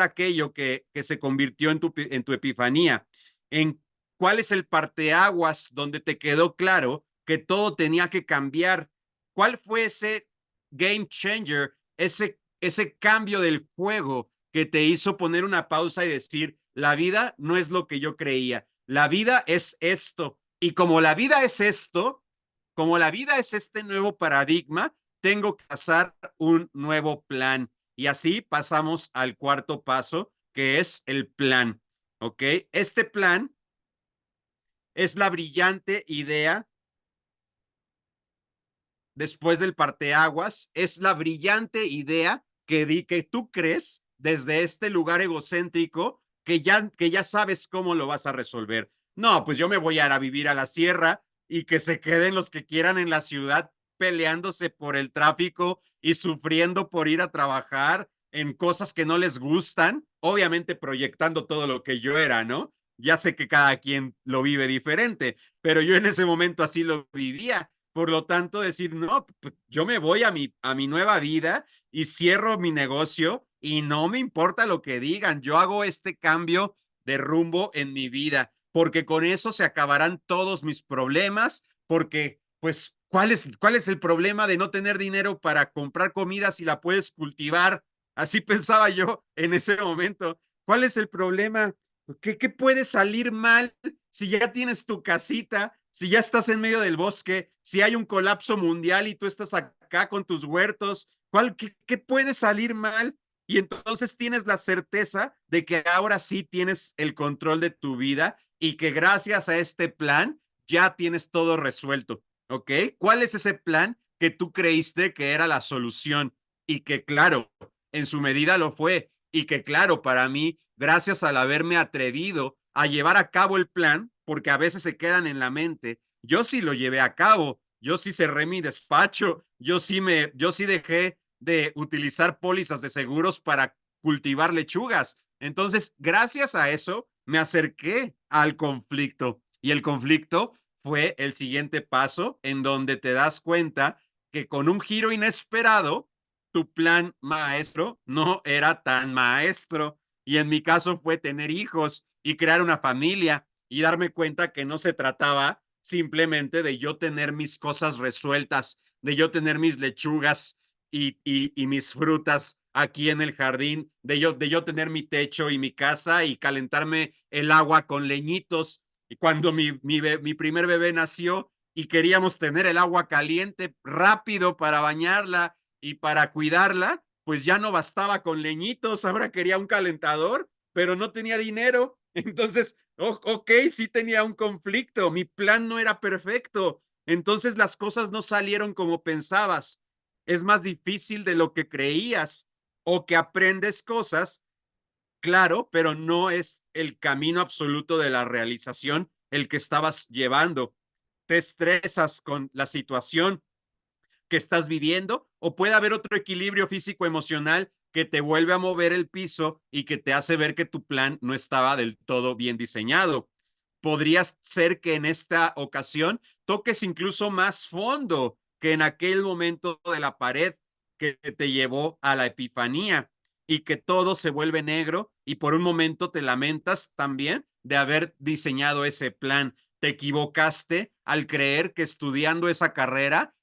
aquello que se convirtió en tu epifanía. ¿En cuál es el parteaguas donde te quedó claro que todo tenía que cambiar? ¿Cuál fue ese game changer, ese cambio del juego que te hizo poner una pausa y decir, la vida no es lo que yo creía, la vida es esto? Y como la vida es esto, como la vida es este nuevo paradigma, tengo que pasar un nuevo plan. Y así pasamos al cuarto paso, que es el plan. ¿Ok? Este plan es la brillante idea después del parteaguas, es la brillante idea que tú crees desde este lugar egocéntrico que ya sabes cómo lo vas a resolver. No, pues yo me voy a ir a vivir a la sierra y que se queden los que quieran en la ciudad peleándose por el tráfico y sufriendo por ir a trabajar en cosas que no les gustan, obviamente proyectando todo lo que yo era, ¿no? Ya sé que cada quien lo vive diferente, pero yo en ese momento así lo vivía. Por lo tanto, decir, no, pues yo me voy a mi nueva vida y cierro mi negocio y no me importa lo que digan, yo hago este cambio de rumbo en mi vida, porque con eso se acabarán todos mis problemas, porque pues, cuál es el problema de no tener dinero para comprar comida si la puedes cultivar? Así pensaba yo en ese momento. ¿Cuál es el problema? ¿Qué puede salir mal si ya tienes tu casita, si ya estás en medio del bosque, si hay un colapso mundial y tú estás acá con tus huertos? ¿Qué puede salir mal? Y entonces tienes la certeza de que ahora sí tienes el control de tu vida y que gracias a este plan ya tienes todo resuelto. ¿Ok? ¿Cuál es ese plan que tú creíste que era la solución? Y que claro, en su medida lo fue. Y que claro, para mí, gracias al haberme atrevido a llevar a cabo el plan, porque a veces se quedan en la mente, yo sí lo llevé a cabo, yo sí cerré mi despacho, yo sí dejé de utilizar pólizas de seguros para cultivar lechugas. Entonces, gracias a eso, me acerqué al conflicto y el conflicto fue el siguiente paso en donde te das cuenta que con un giro inesperado tu plan maestro no era tan maestro. Y en mi caso fue tener hijos y crear una familia y darme cuenta que no se trataba simplemente de yo tener mis cosas resueltas, de yo tener mis lechugas y mis frutas aquí en el jardín, de yo tener mi techo y mi casa y calentarme el agua con leñitos. Y cuando mi primer bebé nació y queríamos tener el agua caliente rápido para bañarla y para cuidarla, pues ya no bastaba con leñitos, ahora quería un calentador, pero no tenía dinero. Entonces, ok, sí tenía un conflicto, mi plan no era perfecto, entonces las cosas no salieron como pensabas. Es más difícil de lo que creías o que aprendes cosas, claro, pero no es el camino absoluto de la realización el que estabas llevando. Te estresas con la situación que estás viviendo o puede haber otro equilibrio físico emocional que te vuelve a mover el piso y que te hace ver que tu plan no estaba del todo bien diseñado. Podría ser que en esta ocasión toques incluso más fondo que en aquel momento de la pared que te llevó a la epifanía y que todo se vuelve negro y por un momento te lamentas también de haber diseñado ese plan. Te equivocaste al creer que estudiando esa carrera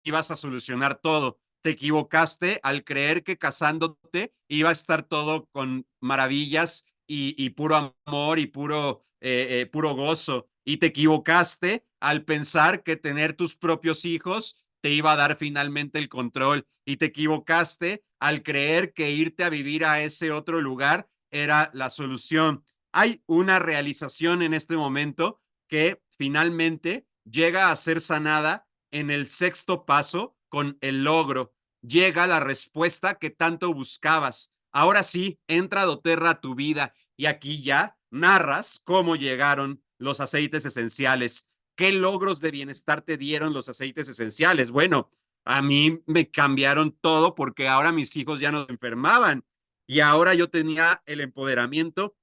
ibas a solucionar todo. Te equivocaste al creer que casándote iba a estar todo con maravillas y puro amor y puro gozo. Y te equivocaste al pensar que tener tus propios hijos te iba a dar finalmente el control. Y te equivocaste al creer que irte a vivir a ese otro lugar era la solución. Hay una realización en este momento que finalmente llega a ser sanada en el sexto paso con el logro. Llega la respuesta que tanto buscabas. Ahora sí, entra doTERRA a tu vida y aquí ya narras cómo llegaron los aceites esenciales. ¿Qué logros de bienestar te dieron los aceites esenciales? Bueno, a mí me cambiaron todo porque ahora mis hijos ya no se enfermaban y ahora yo tenía el empoderamiento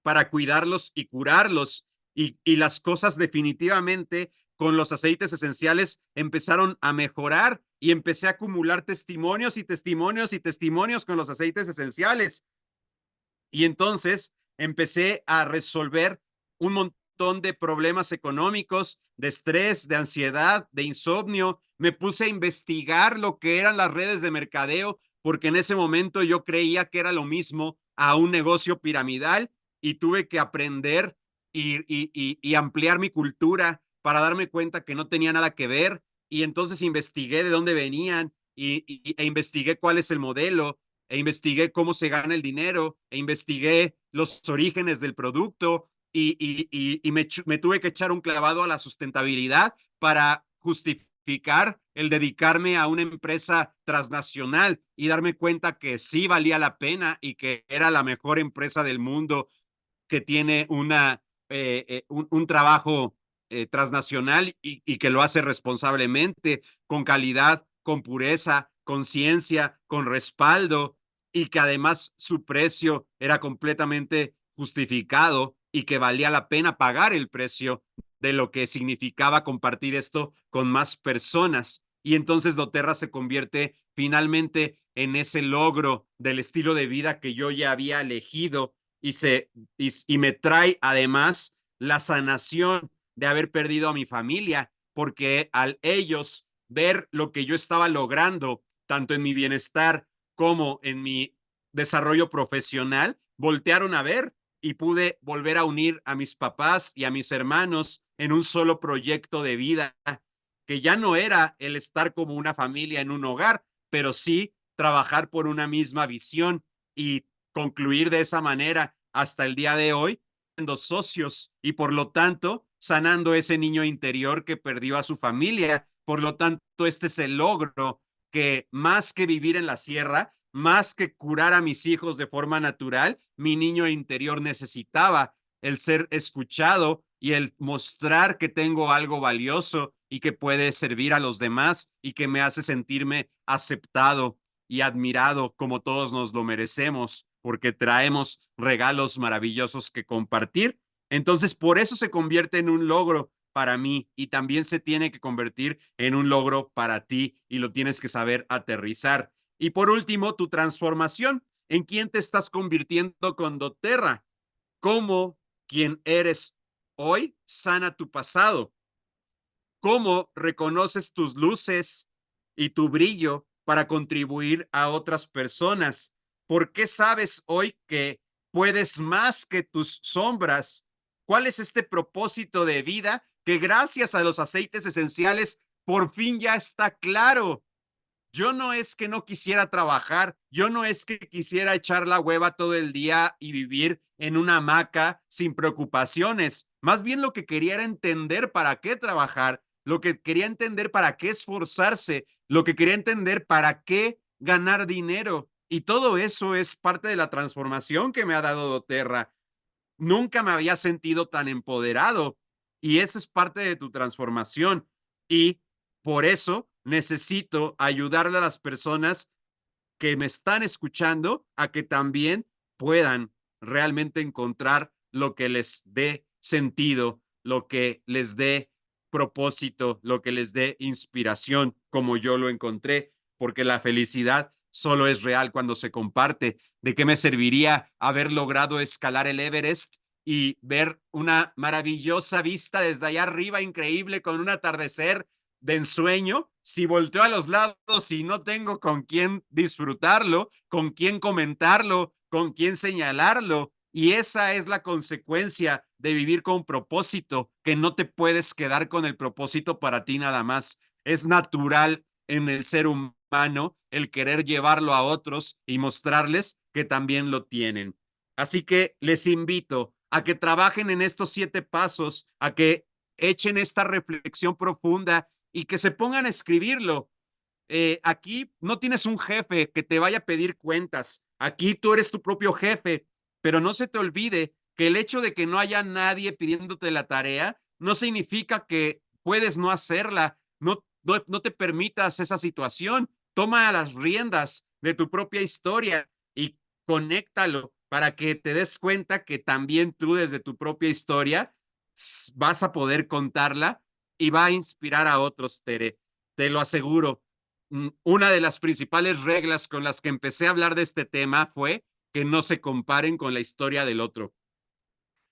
para cuidarlos y curarlos. Y las cosas definitivamente con los aceites esenciales empezaron a mejorar y empecé a acumular testimonios y testimonios y testimonios con los aceites esenciales. Y entonces empecé a resolver un montón de problemas económicos, de estrés, de ansiedad, de insomnio. Me puse a investigar lo que eran las redes de mercadeo, porque en ese momento yo creía que era lo mismo a un negocio piramidal y tuve que aprender y ampliar mi cultura para darme cuenta que no tenía nada que ver. Y entonces investigué de dónde venían e investigué cuál es el modelo e investigué cómo se gana el dinero, e investigué los orígenes del producto y me tuve que echar un clavado a la sustentabilidad para justificar el dedicarme a una empresa transnacional y darme cuenta que sí valía la pena y que era la mejor empresa del mundo que tiene un trabajo transnacional y que lo hace responsablemente, con calidad, con pureza, con ciencia, con respaldo y que además su precio era completamente justificado y que valía la pena pagar el precio de lo que significaba compartir esto con más personas. Y entonces doTERRA se convierte finalmente en ese logro del estilo de vida que yo ya había elegido y me trae además la sanación de haber perdido a mi familia, porque al ellos ver lo que yo estaba logrando, tanto en mi bienestar como en mi desarrollo profesional, voltearon a ver y pude volver a unir a mis papás y a mis hermanos en un solo proyecto de vida, que ya no era el estar como una familia en un hogar, pero sí trabajar por una misma visión y concluir de esa manera hasta el día de hoy, siendo socios y por lo tanto sanando ese niño interior que perdió a su familia. Por lo tanto, este es el logro que más que vivir en la sierra, más que curar a mis hijos de forma natural, mi niño interior necesitaba el ser escuchado y el mostrar que tengo algo valioso y que puede servir a los demás y que me hace sentirme aceptado y admirado como todos nos lo merecemos, porque traemos regalos maravillosos que compartir. Entonces, por eso se convierte en un logro para mí y también se tiene que convertir en un logro para ti y lo tienes que saber aterrizar. Y por último, tu transformación. ¿En quién te estás convirtiendo con doTERRA? ¿Cómo quien eres hoy sana tu pasado? ¿Cómo reconoces tus luces y tu brillo para contribuir a otras personas? ¿Por qué sabes hoy que puedes más que tus sombras? ¿Cuál es este propósito de vida que gracias a los aceites esenciales por fin ya está claro? Yo no es que no quisiera trabajar, yo no es que quisiera echar la hueva todo el día y vivir en una hamaca sin preocupaciones. Más bien lo que quería era entender para qué trabajar, lo que quería entender para qué esforzarse, lo que quería entender para qué ganar dinero. Y todo eso es parte de la transformación que me ha dado doTERRA. Nunca me había sentido tan empoderado y esa es parte de tu transformación. Y por eso necesito ayudarle a las personas que me están escuchando a que también puedan realmente encontrar lo que les dé sentido, lo que les dé propósito, lo que les dé inspiración, como yo lo encontré, porque la felicidad solo es real cuando se comparte. ¿De qué me serviría haber logrado escalar el Everest y ver una maravillosa vista desde allá arriba, increíble, con un atardecer de ensueño, si volteo a los lados y no tengo con quién disfrutarlo, con quién comentarlo, con quién señalarlo? Y esa es la consecuencia de vivir con propósito, que no te puedes quedar con el propósito para ti nada más. Es natural en el ser humano el querer llevarlo a otros y mostrarles que también lo tienen. Así que les invito a que trabajen en estos 7 pasos, a que echen esta reflexión profunda y que se pongan a escribirlo. Aquí no tienes un jefe que te vaya a pedir cuentas. Aquí tú eres tu propio jefe, pero no se te olvide que el hecho de que no haya nadie pidiéndote la tarea no significa que puedes no hacerla. No te permitas esa situación. Toma las riendas de tu propia historia y conéctalo para que te des cuenta que también tú desde tu propia historia vas a poder contarla y va a inspirar a otros, Tere. Te lo aseguro. Una de las principales reglas con las que empecé a hablar de este tema fue que no se comparen con la historia del otro.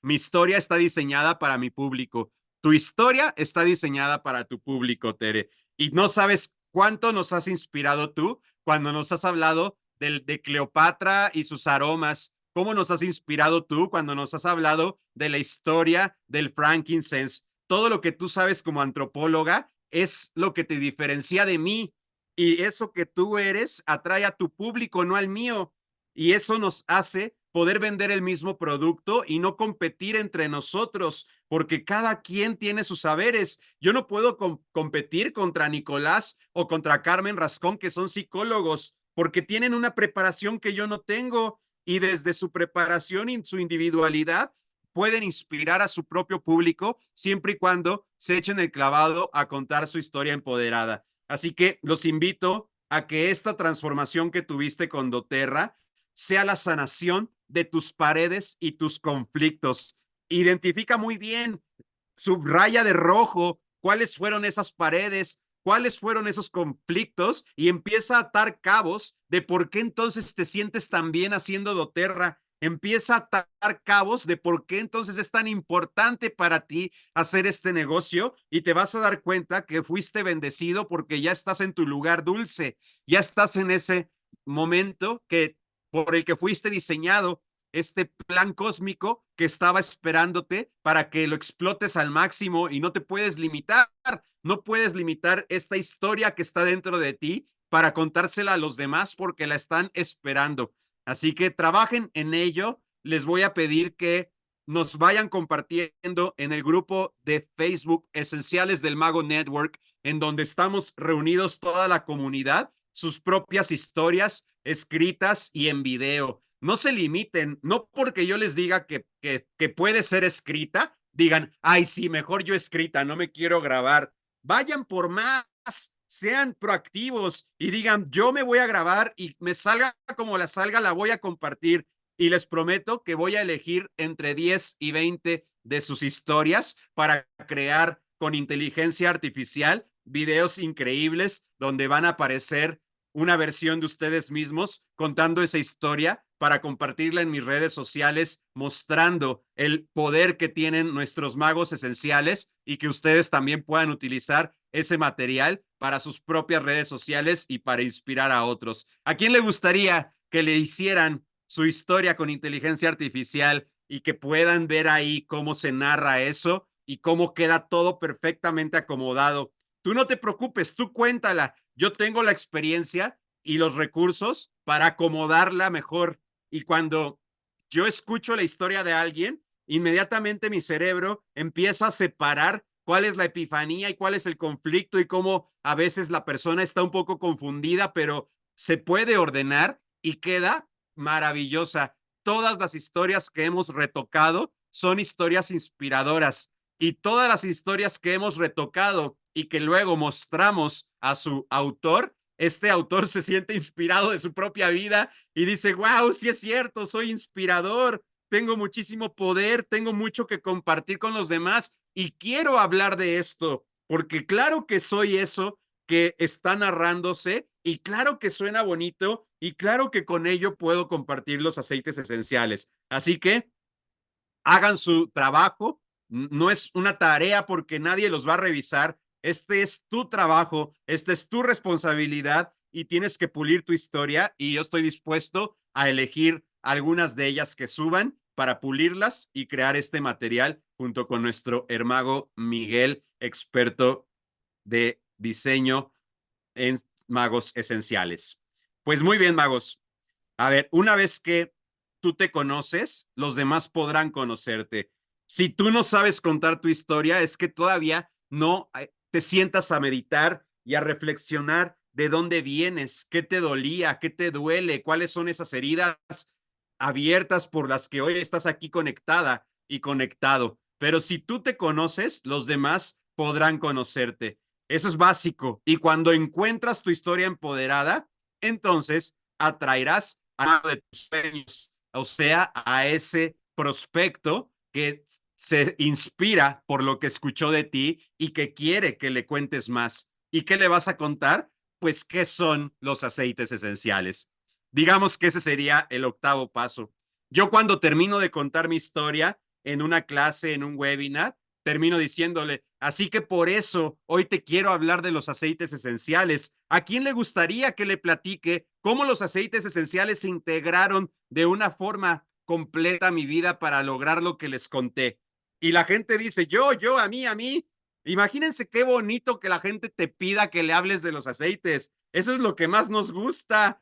Mi historia está diseñada para mi público. Tu historia está diseñada para tu público, Tere. Y no sabes cuánto nos has inspirado tú cuando nos has hablado de Cleopatra y sus aromas. ¿Cómo nos has inspirado tú cuando nos has hablado de la historia del frankincense? Todo lo que tú sabes como antropóloga es lo que te diferencia de mí. Y eso que tú eres atrae a tu público, no al mío. Y eso nos hace poder vender el mismo producto y no competir entre nosotros, porque cada quien tiene sus saberes. Yo no puedo competir contra Nicolás o contra Carmen Rascón, que son psicólogos, porque tienen una preparación que yo no tengo y desde su preparación y su individualidad pueden inspirar a su propio público siempre y cuando se echen el clavado a contar su historia empoderada. Así que los invito a que esta transformación que tuviste con doTERRA sea la sanación de tus paredes y tus conflictos. Identifica muy bien, subraya de rojo cuáles fueron esas paredes, cuáles fueron esos conflictos y empieza a atar cabos de por qué entonces te sientes tan bien haciendo doTERRA. Empieza a atar cabos de por qué entonces es tan importante para ti hacer este negocio y te vas a dar cuenta que fuiste bendecido porque ya estás en tu lugar dulce, ya estás en ese momento que por el que fuiste diseñado, este plan cósmico que estaba esperándote para que lo explotes al máximo y no te puedes limitar, no puedes limitar esta historia que está dentro de ti para contársela a los demás porque la están esperando. Así que trabajen en ello. Les voy a pedir que nos vayan compartiendo en el grupo de Facebook Esenciales del Mago Network, en donde estamos reunidos toda la comunidad, sus propias historias escritas y en video. No se limiten, no porque yo les diga que puede ser escrita, digan, ay, sí, mejor yo escrita, no me quiero grabar. Vayan por más, sean proactivos y digan, yo me voy a grabar y me salga como la salga, la voy a compartir. Y les prometo que voy a elegir entre 10 y 20 de sus historias para crear con inteligencia artificial videos increíbles donde van a aparecer una versión de ustedes mismos contando esa historia para compartirla en mis redes sociales, mostrando el poder que tienen nuestros magos esenciales y que ustedes también puedan utilizar ese material para sus propias redes sociales y para inspirar a otros. ¿A quién le gustaría que le hicieran su historia con inteligencia artificial y que puedan ver ahí cómo se narra eso y cómo queda todo perfectamente acomodado? Tú no te preocupes, tú cuéntala. Yo tengo la experiencia y los recursos para acomodarla mejor. Y cuando yo escucho la historia de alguien, inmediatamente mi cerebro empieza a separar cuál es la epifanía y cuál es el conflicto y cómo a veces la persona está un poco confundida, pero se puede ordenar y queda maravillosa. Todas las historias que hemos retocado son historias inspiradoras y todas las historias que hemos retocado y que luego mostramos a su autor, este autor se siente inspirado de su propia vida y dice, wow, sí es cierto, soy inspirador, tengo muchísimo poder, tengo mucho que compartir con los demás y quiero hablar de esto, porque claro que soy eso que está narrándose y claro que suena bonito y claro que con ello puedo compartir los aceites esenciales. Así que hagan su trabajo, no es una tarea porque nadie los va a revisar, este es tu trabajo, esta es tu responsabilidad y tienes que pulir tu historia y yo estoy dispuesto a elegir algunas de ellas que suban para pulirlas y crear este material junto con nuestro hermago Miguel, experto de diseño en magos esenciales. Pues muy bien, magos. A ver, una vez que tú te conoces, los demás podrán conocerte. Si tú no sabes contar tu historia, es que todavía no te sientas a meditar y a reflexionar de dónde vienes, qué te dolía, qué te duele, cuáles son esas heridas abiertas por las que hoy estás aquí conectada y conectado. Pero si tú te conoces, los demás podrán conocerte. Eso es básico. Y cuando encuentras tu historia empoderada, entonces atraerás a uno de tus sueños, o sea, a ese prospecto que se inspira por lo que escuchó de ti y que quiere que le cuentes más. ¿Y qué le vas a contar? Pues, ¿qué son los aceites esenciales? Digamos que ese sería el octavo paso. Yo cuando termino de contar mi historia en una clase, en un webinar, termino diciéndole, así que por eso hoy te quiero hablar de los aceites esenciales. ¿A quién le gustaría que le platique cómo los aceites esenciales se integraron de una forma completa a mi vida para lograr lo que les conté? Y la gente dice, yo, a mí, a mí. Imagínense qué bonito que la gente te pida que le hables de los aceites. Eso es lo que más nos gusta,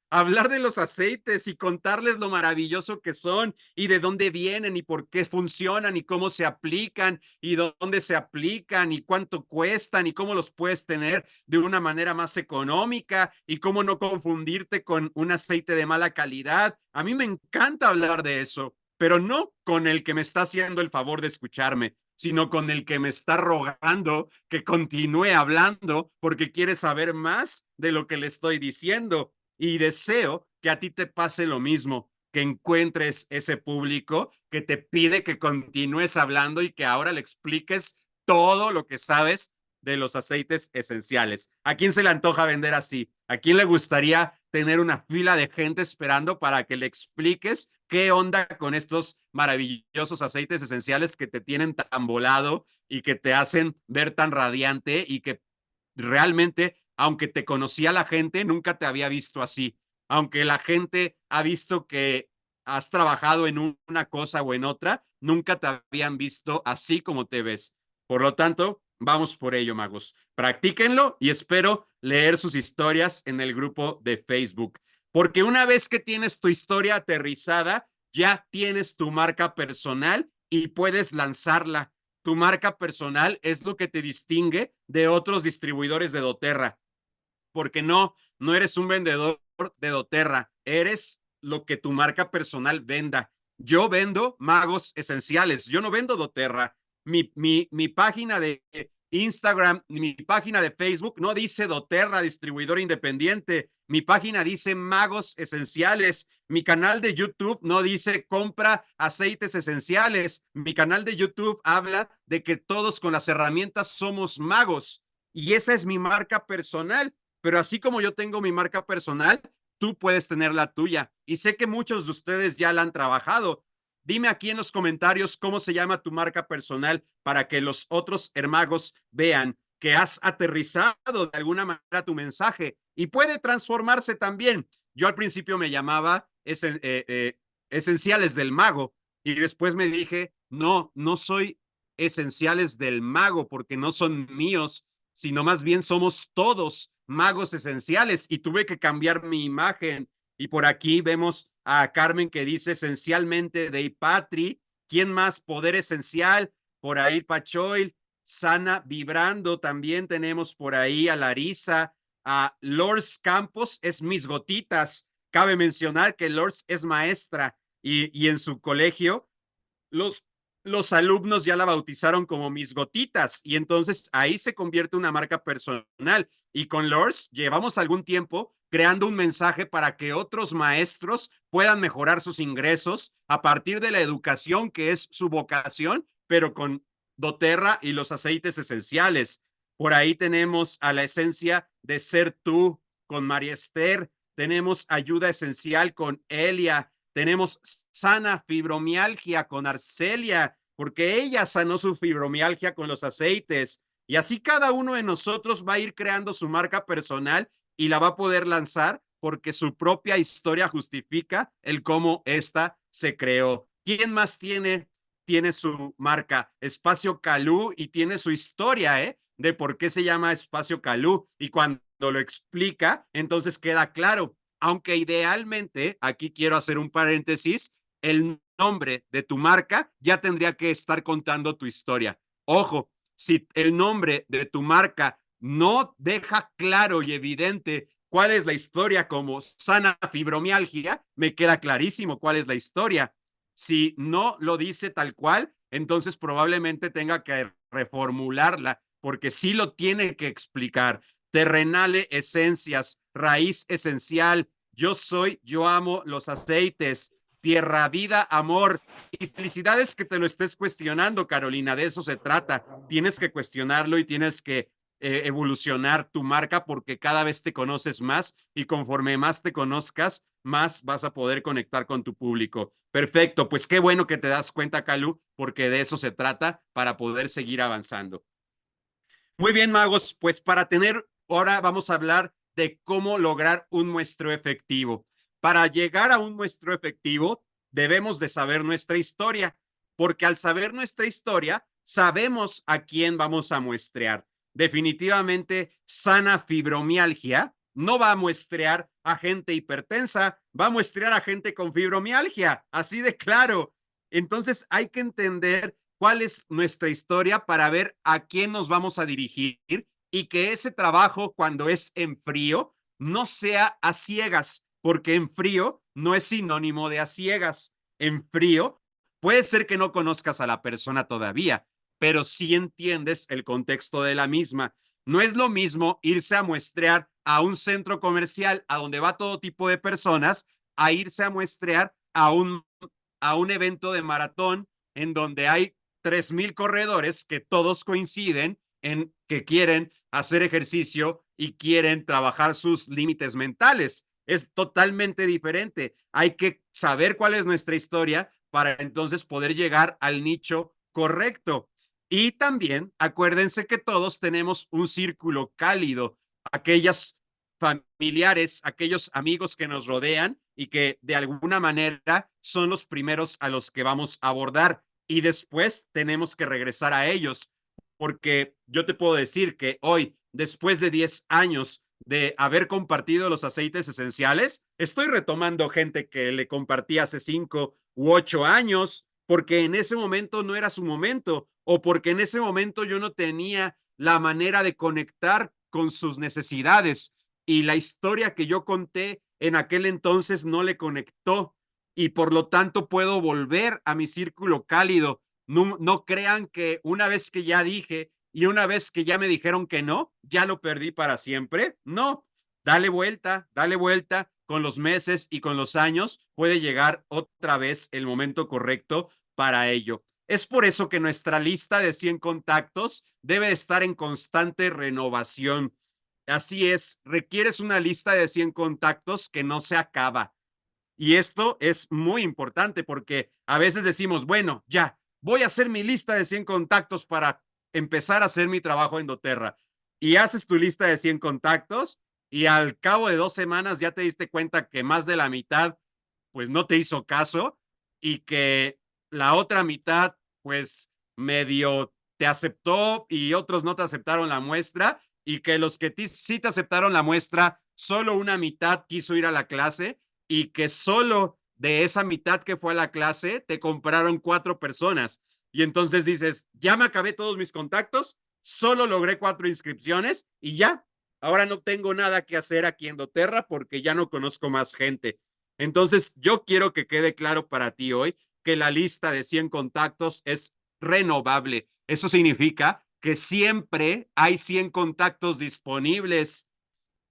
hablar de los aceites y contarles lo maravilloso que son y de dónde vienen y por qué funcionan y cómo se aplican y dónde se aplican y cuánto cuestan y cómo los puedes tener de una manera más económica y cómo no confundirte con un aceite de mala calidad. A mí me encanta hablar de eso, pero no con el que me está haciendo el favor de escucharme, sino con el que me está rogando que continúe hablando porque quiere saber más de lo que le estoy diciendo. Y deseo que a ti te pase lo mismo, que encuentres ese público que te pide que continúes hablando y que ahora le expliques todo lo que sabes de los aceites esenciales. ¿A quién se le antoja vender así? ¿A quién le gustaría tener una fila de gente esperando para que le expliques qué onda con estos maravillosos aceites esenciales que te tienen tan volado y que te hacen ver tan radiante y que realmente, aunque te conocía la gente, nunca te había visto así? Aunque la gente ha visto que has trabajado en una cosa o en otra, nunca te habían visto así como te ves. Por lo tanto, vamos por ello, magos. Practíquenlo y espero leer sus historias en el grupo de Facebook. Porque una vez que tienes tu historia aterrizada, ya tienes tu marca personal y puedes lanzarla. Tu marca personal es lo que te distingue de otros distribuidores de doTERRA, porque no eres un vendedor de doTERRA, eres lo que tu marca personal venda. Yo vendo magos esenciales, yo no vendo doTERRA. Mi página de Instagram, mi página de Facebook no dice doTERRA, distribuidor independiente. Mi página dice magos esenciales. Mi canal de YouTube no dice compra aceites esenciales. Mi canal de YouTube habla de que todos con las herramientas somos magos. Y esa es mi marca personal. pero así como yo tengo mi marca personal, tú puedes tener la tuya. Y sé que muchos de ustedes ya la han trabajado. Dime aquí en los comentarios cómo se llama tu marca personal para que los otros hermagos vean que has aterrizado de alguna manera tu mensaje y puede transformarse también. Yo al principio me llamaba Esenciales del Mago y después me dije, no, no soy Esenciales del Mago porque no son míos, sino más bien somos todos magos esenciales y tuve que cambiar mi imagen. Y por aquí vemos a Carmen que dice esencialmente de Patri. ¿Quién más? Poder esencial. Por ahí Pachoil, Sana vibrando. También tenemos por ahí a Larisa, a Lors Campos, es mis gotitas. Cabe mencionar que Lors es maestra y en su colegio los, los alumnos ya la bautizaron como mis gotitas y entonces ahí se convierte una marca personal. Y con Lors llevamos algún tiempo creando un mensaje para que otros maestros puedan mejorar sus ingresos a partir de la educación que es su vocación, pero con doTERRA y los aceites esenciales. Por ahí tenemos a la esencia de Ser Tú con María Esther, tenemos ayuda esencial con Elia, tenemos sana fibromialgia con Arcelia, porque ella sanó su fibromialgia con los aceites. Y así cada uno de nosotros va a ir creando su marca personal y la va a poder lanzar porque su propia historia justifica el cómo esta se creó. ¿Quién más tiene su marca? Espacio Calú y tiene su historia, de por qué se llama Espacio Calú. Y cuando lo explica, entonces queda claro aunque idealmente, aquí quiero hacer un paréntesis, el nombre de tu marca ya tendría que estar contando tu historia. Ojo, si el nombre de tu marca no deja claro y evidente cuál es la historia como sana fibromialgia, me queda clarísimo cuál es la historia. Si no lo dice tal cual, entonces probablemente tenga que reformularla, porque sí lo tiene que explicar. Terrenale esencias, raíz esencial, yo soy, yo amo los aceites, tierra, vida, amor. Y felicidades que te lo estés cuestionando, Carolina, de eso se trata. Tienes que cuestionarlo y tienes que evolucionar tu marca porque cada vez te conoces más y conforme más te conozcas, más vas a poder conectar con tu público. Perfecto, pues qué bueno que te das cuenta, Calu, porque de eso se trata para poder seguir avanzando. Muy bien, magos, pues para tener, ahora vamos a hablar de cómo lograr un muestreo efectivo. Para llegar a un muestreo efectivo, debemos de saber nuestra historia, porque al saber nuestra historia, sabemos a quién vamos a muestrear. Definitivamente, sana fibromialgia no va a muestrear a gente hipertensa, va a muestrear a gente con fibromialgia, así de claro. Entonces hay que entender cuál es nuestra historia para ver a quién nos vamos a dirigir y que ese trabajo cuando es en frío no sea a ciegas, porque en frío no es sinónimo de a ciegas. En frío puede ser que no conozcas a la persona todavía, pero sí entiendes el contexto de la misma. No es lo mismo irse a muestrear a un centro comercial a donde va todo tipo de personas a irse a muestrear a un evento de maratón en donde hay 3,000 corredores que todos coinciden en que quieren hacer ejercicio y quieren trabajar sus límites mentales. Es totalmente diferente. Hay que saber cuál es nuestra historia para entonces poder llegar al nicho correcto. Y también acuérdense que todos tenemos un círculo cálido, aquellas familiares, aquellos amigos que nos rodean y que de alguna manera son los primeros a los que vamos a abordar y después tenemos que regresar a ellos, porque yo te puedo decir que hoy, después de 10 años de haber compartido los aceites esenciales, estoy retomando gente que le compartí hace 5 u 8 años, porque en ese momento no era su momento o porque en ese momento yo no tenía la manera de conectar con sus necesidades y la historia que yo conté en aquel entonces no le conectó y por lo tanto puedo volver a mi círculo cálido. No, no crean que una vez que ya dije y una vez que ya me dijeron que no, ya lo perdí para siempre. No, dale vuelta con los meses y con los años puede llegar otra vez el momento correcto para ello. Es por eso que nuestra lista de 100 contactos debe estar en constante renovación. Así es, requieres una lista de 100 contactos que no se acaba. Y esto es muy importante porque a veces decimos, bueno, ya, voy a hacer mi lista de 100 contactos para empezar a hacer mi trabajo en doTERRA. Y haces tu lista de 100 contactos y al cabo de 2 semanas ya te diste cuenta que más de la mitad pues no te hizo caso y que la otra mitad pues medio te aceptó y otros no te aceptaron la muestra y que los que sí te aceptaron la muestra, solo una mitad quiso ir a la clase y que solo de esa mitad que fue a la clase te compraron 4 personas. Y entonces dices, ya me acabé todos mis contactos, solo logré 4 inscripciones y ya, ahora no tengo nada que hacer aquí en doTERRA porque ya no conozco más gente. Entonces, yo quiero que quede claro para ti hoy que la lista de 100 contactos es renovable. Eso significa que siempre hay 100 contactos disponibles.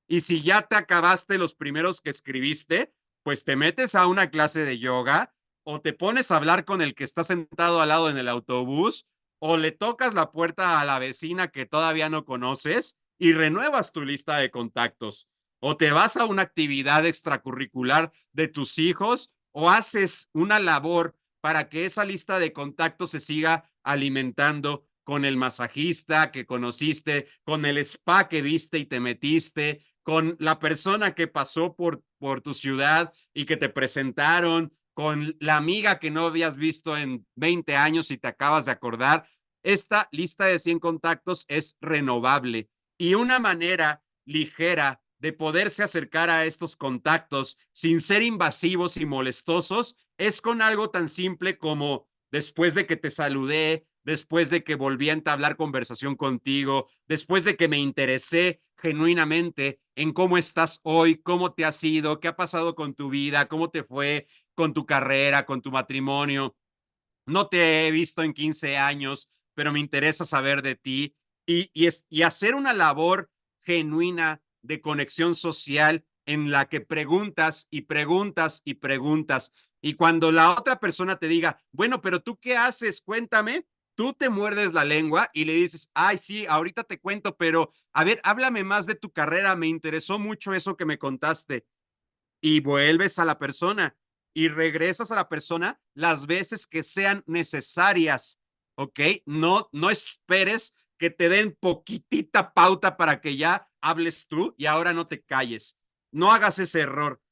Y si ya te acabaste los primeros que escribiste, pues te metes a una clase de yoga o te pones a hablar con el que está sentado al lado en el autobús o le tocas la puerta a la vecina que todavía no conoces y renuevas tu lista de contactos. O te vas a una actividad extracurricular de tus hijos o haces una labor para que esa lista de contactos se siga alimentando con el masajista que conociste, con el spa que viste y te metiste, con la persona que pasó por tu ciudad y que te presentaron, con la amiga que no habías visto en 20 años y te acabas de acordar. Esta lista de 100 contactos es renovable y una manera ligera de poderse acercar a estos contactos sin ser invasivos y molestosos es con algo tan simple como después de que te saludé, después de que volví a entablar conversación contigo, después de que me interesé genuinamente en cómo estás hoy, cómo te has ido, qué ha pasado con tu vida, cómo te fue con tu carrera, con tu matrimonio. No te he visto en 15 años, pero me interesa saber de ti y hacer una labor genuina de conexión social en la que preguntas y preguntas y preguntas. Y cuando la otra persona te diga, bueno, pero tú qué haces, cuéntame, tú te muerdes la lengua y le dices, ay, sí, ahorita te cuento, pero a ver, háblame más de tu carrera, me interesó mucho eso que me contaste y vuelves a la persona y regresas a la persona las veces que sean necesarias, ¿ok? No esperes que te den poquitita pauta para que ya hables tú y ahora no te calles. No hagas ese error.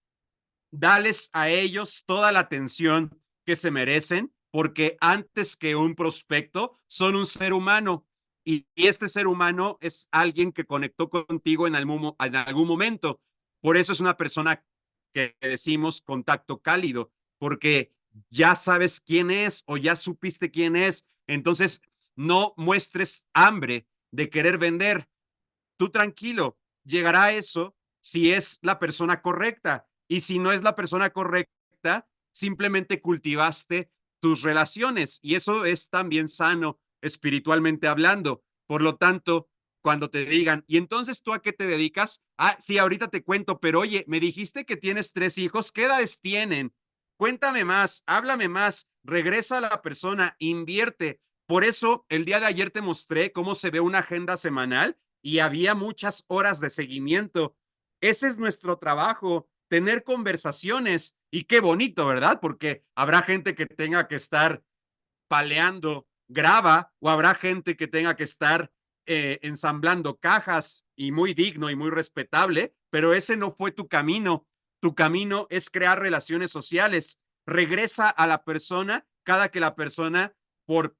Dales a ellos toda la atención que se merecen, porque antes que un prospecto son un ser humano y este ser humano es alguien que conectó contigo en algún momento. Por eso es una persona que decimos contacto cálido, porque ya sabes quién es o ya supiste quién es. Entonces, no muestres hambre de querer vender. Tú tranquilo, llegará eso si es la persona correcta. Y si no es la persona correcta, simplemente cultivaste tus relaciones y eso es también sano espiritualmente hablando. Por lo tanto, cuando te digan, ¿y entonces tú a qué te dedicas? Ah, sí, ahorita te cuento, pero oye, me dijiste que tienes 3 hijos, ¿qué edades tienen? Cuéntame más, háblame más, regresa a la persona, invierte. Por eso, el día de ayer te mostré cómo se ve una agenda semanal y había muchas horas de seguimiento. Ese es nuestro trabajo, tener conversaciones y qué bonito, ¿verdad? Porque habrá gente que tenga que estar paleando grava o habrá gente que tenga que estar ensamblando cajas y muy digno y muy respetable, pero ese no fue tu camino. Tu camino es crear relaciones sociales. Regresa a la persona cada que la persona, por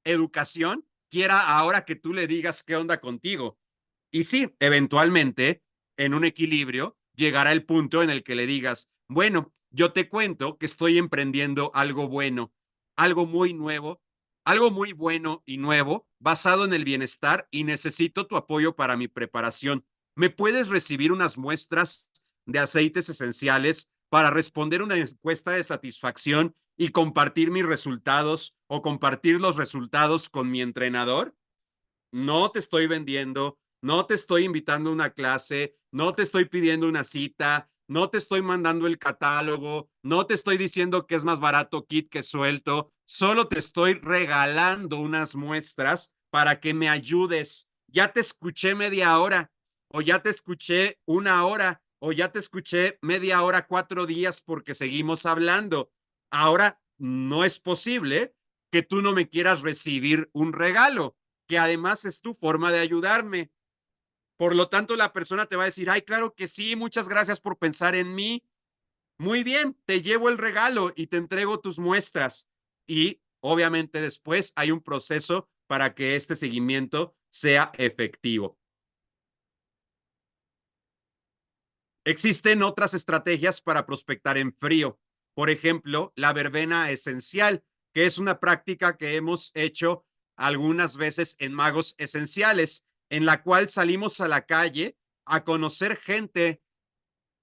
educación, quiera ahora que tú le digas qué onda contigo. Y sí, eventualmente, en un equilibrio, llegará el punto en el que le digas, bueno, yo te cuento que estoy emprendiendo algo bueno, algo muy nuevo, algo muy bueno y nuevo, basado en el bienestar y necesito tu apoyo para mi preparación. ¿Me puedes recibir unas muestras de aceites esenciales para responder una encuesta de satisfacción y compartir mis resultados o compartir los resultados con mi entrenador? No te estoy vendiendo, no te estoy invitando a una clase, no te estoy pidiendo una cita, no te estoy mandando el catálogo, no te estoy diciendo que es más barato kit que suelto, solo te estoy regalando unas muestras para que me ayudes. Ya te escuché media hora. o ya te escuché 1 hora, o ya te escuché media hora, 4 días porque seguimos hablando. Ahora no es posible que tú no me quieras recibir un regalo, que además es tu forma de ayudarme. Por lo tanto, la persona te va a decir, ay, claro que sí, muchas gracias por pensar en mí. Muy bien, te llevo el regalo y te entrego tus muestras. Y obviamente después hay un proceso para que este seguimiento sea efectivo. Existen otras estrategias para prospectar en frío. Por ejemplo, la verbena esencial, que es una práctica que hemos hecho algunas veces en Magos Esenciales, en la cual salimos a la calle a conocer gente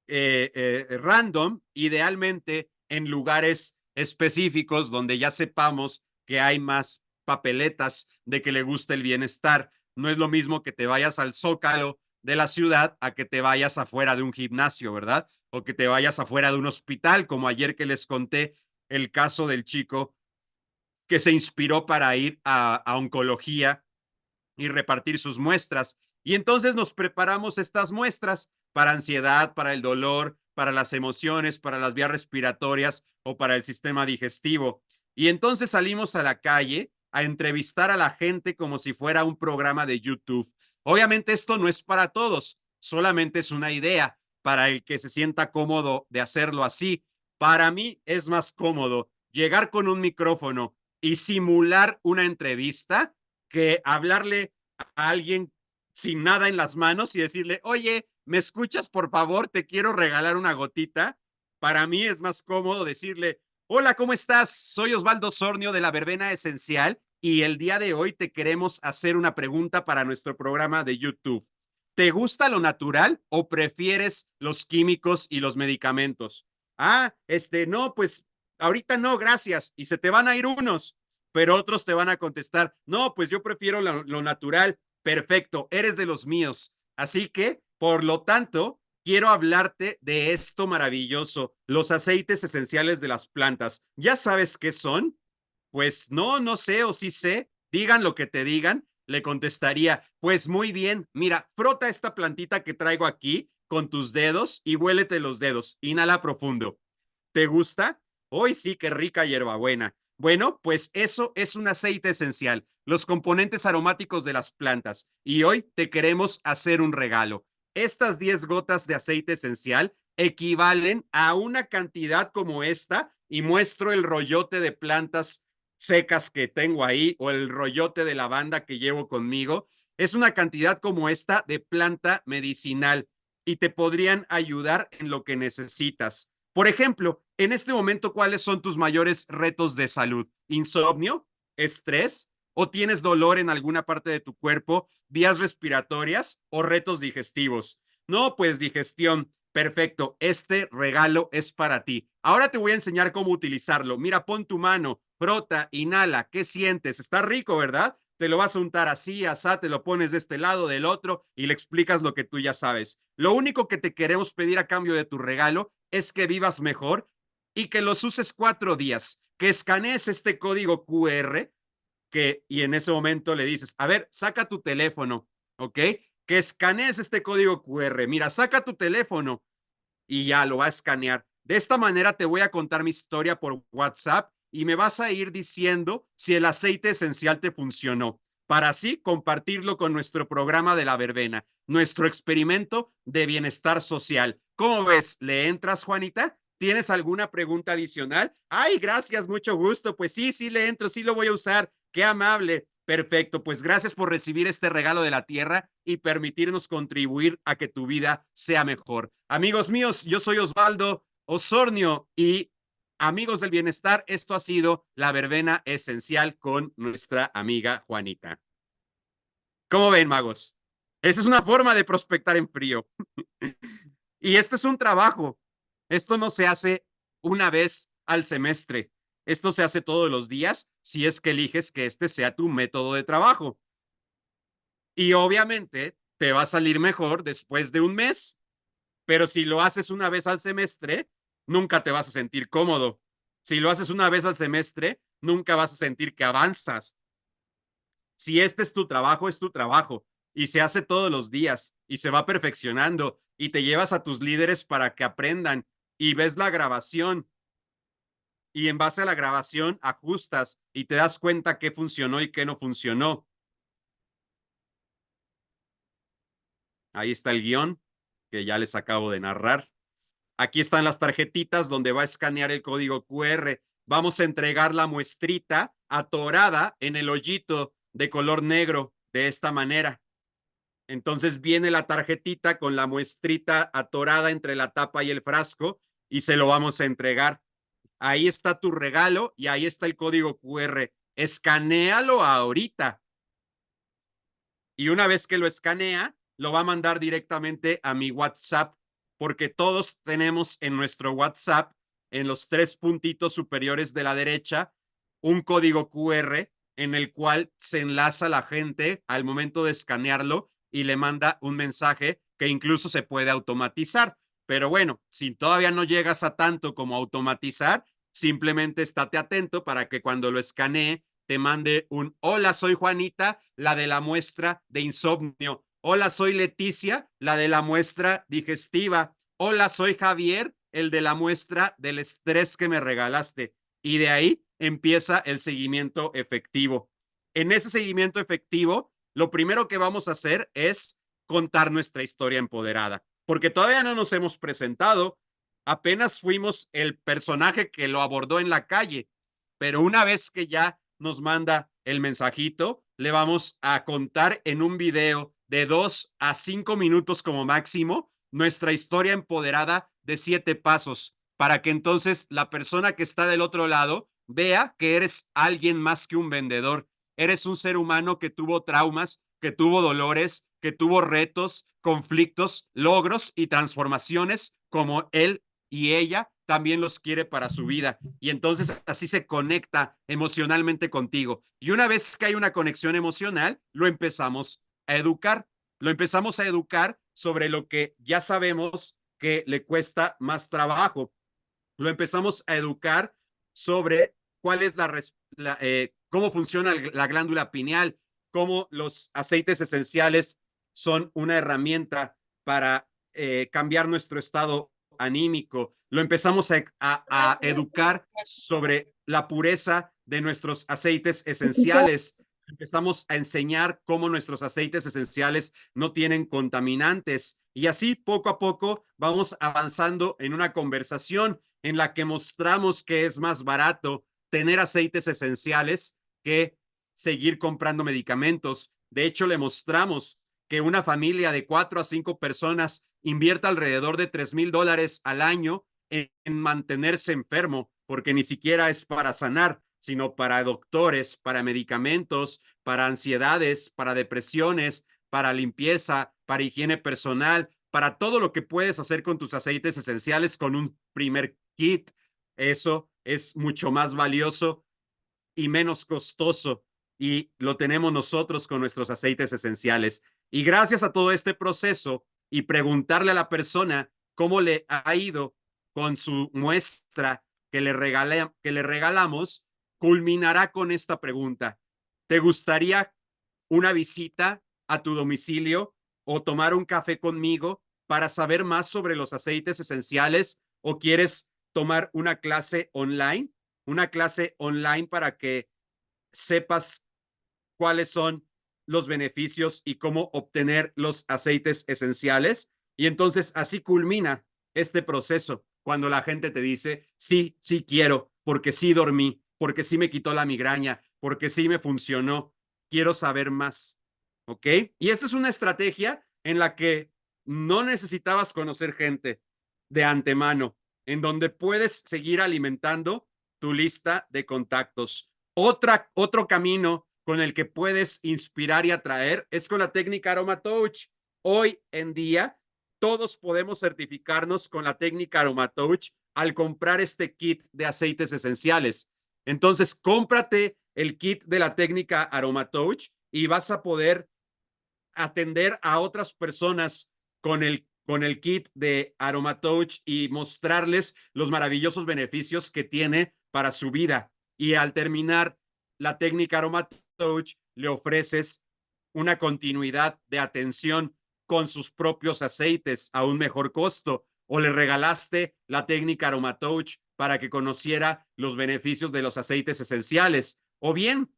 random, idealmente en lugares específicos donde ya sepamos que hay más papeletas de que le gusta el bienestar. No es lo mismo que te vayas al Zócalo de la ciudad a que te vayas afuera de un gimnasio, ¿verdad? O que te vayas afuera de un hospital, como ayer que les conté el caso del chico que se inspiró para ir a oncología y repartir sus muestras. Y entonces nos preparamos estas muestras para ansiedad, para el dolor, para las emociones, para las vías respiratorias o para el sistema digestivo. Y entonces salimos a la calle a entrevistar a la gente como si fuera un programa de YouTube. Obviamente esto no es para todos, solamente es una idea para el que se sienta cómodo de hacerlo así. Para mí es más cómodo llegar con un micrófono y simular una entrevista que hablarle a alguien sin nada en las manos y decirle, oye, ¿me escuchas, por favor? Te quiero regalar una gotita. Para mí es más cómodo decirle, hola, ¿cómo estás? Soy Osvaldo Sornio de la Verbena Esencial y el día de hoy te queremos hacer una pregunta para nuestro programa de YouTube. ¿Te gusta lo natural o prefieres los químicos y los medicamentos? Ah, no, pues ahorita no, gracias. Y se te van a ir unos, pero otros te van a contestar, no, pues yo prefiero lo natural. Perfecto, eres de los míos. Así que, por lo tanto, quiero hablarte de esto maravilloso, los aceites esenciales de las plantas. ¿Ya sabes qué son? Pues no, no sé o sí sé. Digan lo que te digan. Le contestaría, pues muy bien, mira, frota esta plantita que traigo aquí con tus dedos y huélete los dedos. Inhala profundo. ¿Te gusta? Hoy sí, qué rica hierbabuena. Bueno, pues eso es un aceite esencial, los componentes aromáticos de las plantas. Y hoy te queremos hacer un regalo. Estas 10 gotas de aceite esencial equivalen a una cantidad como esta y muestro el rollote de plantas secas que tengo ahí o el rollote de lavanda que llevo conmigo. Es una cantidad como esta de planta medicinal y te podrían ayudar en lo que necesitas. Por ejemplo, en este momento, ¿cuáles son tus mayores retos de salud? ¿Insomnio? ¿Estrés? ¿O tienes dolor en alguna parte de tu cuerpo? ¿Vías respiratorias o retos digestivos? No, pues digestión. Perfecto, este regalo es para ti. Ahora te voy a enseñar cómo utilizarlo. Mira, pon tu mano, frota, inhala. ¿Qué sientes? Está rico, ¿verdad? Te lo vas a untar así, asá, te lo pones de este lado, del otro y le explicas lo que tú ya sabes. Lo único que te queremos pedir a cambio de tu regalo es que vivas mejor y que los uses 4 días, que escanees este código QR y en ese momento le dices, a ver, saca tu teléfono, ¿ok? Que escanees este código QR. Mira, saca tu teléfono y ya lo va a escanear. De esta manera te voy a contar mi historia por WhatsApp y me vas a ir diciendo si el aceite esencial te funcionó, para así compartirlo con nuestro programa de la verbena, nuestro experimento de bienestar social. ¿Cómo ves? ¿Le entras, Juanita? ¿Tienes alguna pregunta adicional? Ay, gracias, mucho gusto. Pues sí, sí le entro, sí lo voy a usar. Qué amable. Perfecto, pues gracias por recibir este regalo de la tierra y permitirnos contribuir a que tu vida sea mejor. Amigos míos, yo soy Osvaldo Osornio y amigos del bienestar, esto ha sido la verbena esencial con nuestra amiga Juanita. ¿Cómo ven, magos? Esa es una forma de prospectar en frío. Y esto es un trabajo. Esto no se hace una vez al semestre. Esto se hace todos los días si es que eliges que este sea tu método de trabajo. Y obviamente te va a salir mejor después de un mes, pero si lo haces una vez al semestre, nunca te vas a sentir cómodo. Si lo haces una vez al semestre, nunca vas a sentir que avanzas. Si este es tu trabajo, es tu trabajo. y se hace todos los días y se va perfeccionando y te llevas a tus líderes para que aprendan y ves la grabación y en base a la grabación ajustas y te das cuenta qué funcionó y qué no funcionó. Ahí está el guión que ya les acabo de narrar. Aquí están las tarjetitas donde va a escanear el código QR. Vamos a entregar la muestrita atorada en el hoyito de color negro de esta manera. Entonces viene la tarjetita con la muestrita atorada entre la tapa y el frasco y se lo vamos a entregar. Ahí está tu regalo y ahí está el código QR. Escanéalo ahorita. Y una vez que lo escanea, lo va a mandar directamente a mi WhatsApp, porque todos tenemos en nuestro WhatsApp, en los 3 puntitos superiores de la derecha, un código QR en el cual se enlaza la gente al momento de escanearlo y le manda un mensaje que incluso se puede automatizar. Pero bueno, si todavía no llegas a tanto como automatizar, simplemente estate atento para que cuando lo escanee te mande un hola, soy Juanita, la de la muestra de insomnio. Hola, soy Leticia, la de la muestra digestiva. Hola, soy Javier, el de la muestra del estrés que me regalaste. Y de ahí empieza el seguimiento efectivo. En ese seguimiento efectivo, lo primero que vamos a hacer es contar nuestra historia empoderada, porque todavía no nos hemos presentado, apenas fuimos el personaje que lo abordó en la calle, pero una vez que ya nos manda el mensajito, le vamos a contar en un video de 2 a 5 minutos como máximo nuestra historia empoderada de 7 pasos para que entonces la persona que está del otro lado vea que eres alguien más que un vendedor. Eres un ser humano que tuvo traumas, que tuvo dolores, que tuvo retos, conflictos, logros y transformaciones como él y ella también los quiere para su vida. Y entonces así se conecta emocionalmente contigo. Y una vez que hay una conexión emocional, lo empezamos a educar. Lo empezamos a educar sobre lo que ya sabemos que le cuesta más trabajo. Lo empezamos a educar sobre cuál es cómo funciona la glándula pineal, cómo los aceites esenciales son una herramienta para cambiar nuestro estado anímico. Lo empezamos a educar sobre la pureza de nuestros aceites esenciales. Empezamos a enseñar cómo nuestros aceites esenciales no tienen contaminantes. Y así, poco a poco, vamos avanzando en una conversación en la que mostramos que es más barato tener aceites esenciales que seguir comprando medicamentos. De hecho, le mostramos que una familia de 4 a 5 personas invierta alrededor de $3,000 al año en mantenerse enfermo, porque ni siquiera es para sanar, sino para doctores, para medicamentos, para ansiedades, para depresiones, para limpieza, para higiene personal, para todo lo que puedes hacer con tus aceites esenciales con un primer kit. Eso es mucho más valioso y menos costoso y lo tenemos nosotros con nuestros aceites esenciales. Y gracias a todo este proceso y preguntarle a la persona cómo le ha ido con su muestra que le regalamos, culminará con esta pregunta. ¿Te gustaría una visita a tu domicilio o tomar un café conmigo para saber más sobre los aceites esenciales o quieres tomar una clase online? Una clase online para que sepas cuáles son los beneficios y cómo obtener los aceites esenciales. Y entonces así culmina este proceso cuando la gente te dice, sí, sí quiero, porque sí dormí, porque sí me quitó la migraña, porque sí me funcionó, quiero saber más. ¿Ok? Y esta es una estrategia en la que no necesitabas conocer gente de antemano, en donde puedes seguir alimentando tu lista de contactos. Otro camino con el que puedes inspirar y atraer es con la técnica Aroma Touch. Hoy en día, todos podemos certificarnos con la técnica Aroma Touch al comprar este kit de aceites esenciales. Entonces, cómprate el kit de la técnica Aroma Touch y vas a poder atender a otras personas con el kit de Aroma Touch y mostrarles los maravillosos beneficios que tiene para su vida. Y al terminar la técnica Aroma Touch, le ofreces una continuidad de atención con sus propios aceites a un mejor costo, o le regalaste la técnica Aromatouch para que conociera los beneficios de los aceites esenciales, o bien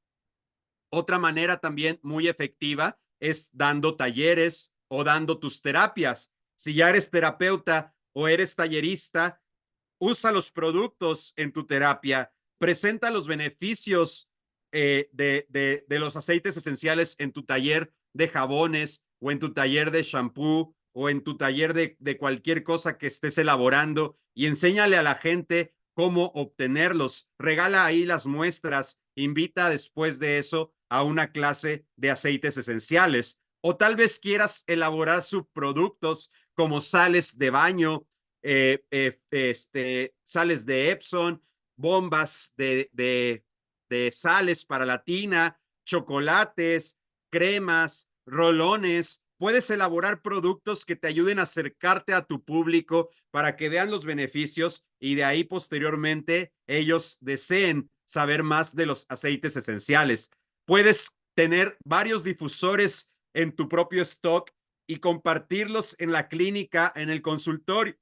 otra manera también muy efectiva es dando talleres o dando tus terapias. Si ya eres terapeuta o eres tallerista, usa los productos en tu terapia, presenta los beneficios de los aceites esenciales en tu taller de jabones o en tu taller de shampoo o en tu taller de cualquier cosa que estés elaborando y enséñale a la gente cómo obtenerlos. Regala ahí las muestras, invita después de eso a una clase de aceites esenciales. O tal vez quieras elaborar subproductos como sales de baño, sales de Epson, bombas de sales para la tina, chocolates, cremas, rolones. Puedes elaborar productos que te ayuden a acercarte a tu público para que vean los beneficios y de ahí posteriormente ellos deseen saber más de los aceites esenciales. Puedes tener varios difusores en tu propio stock y compartirlos en la clínica, en el consultorio,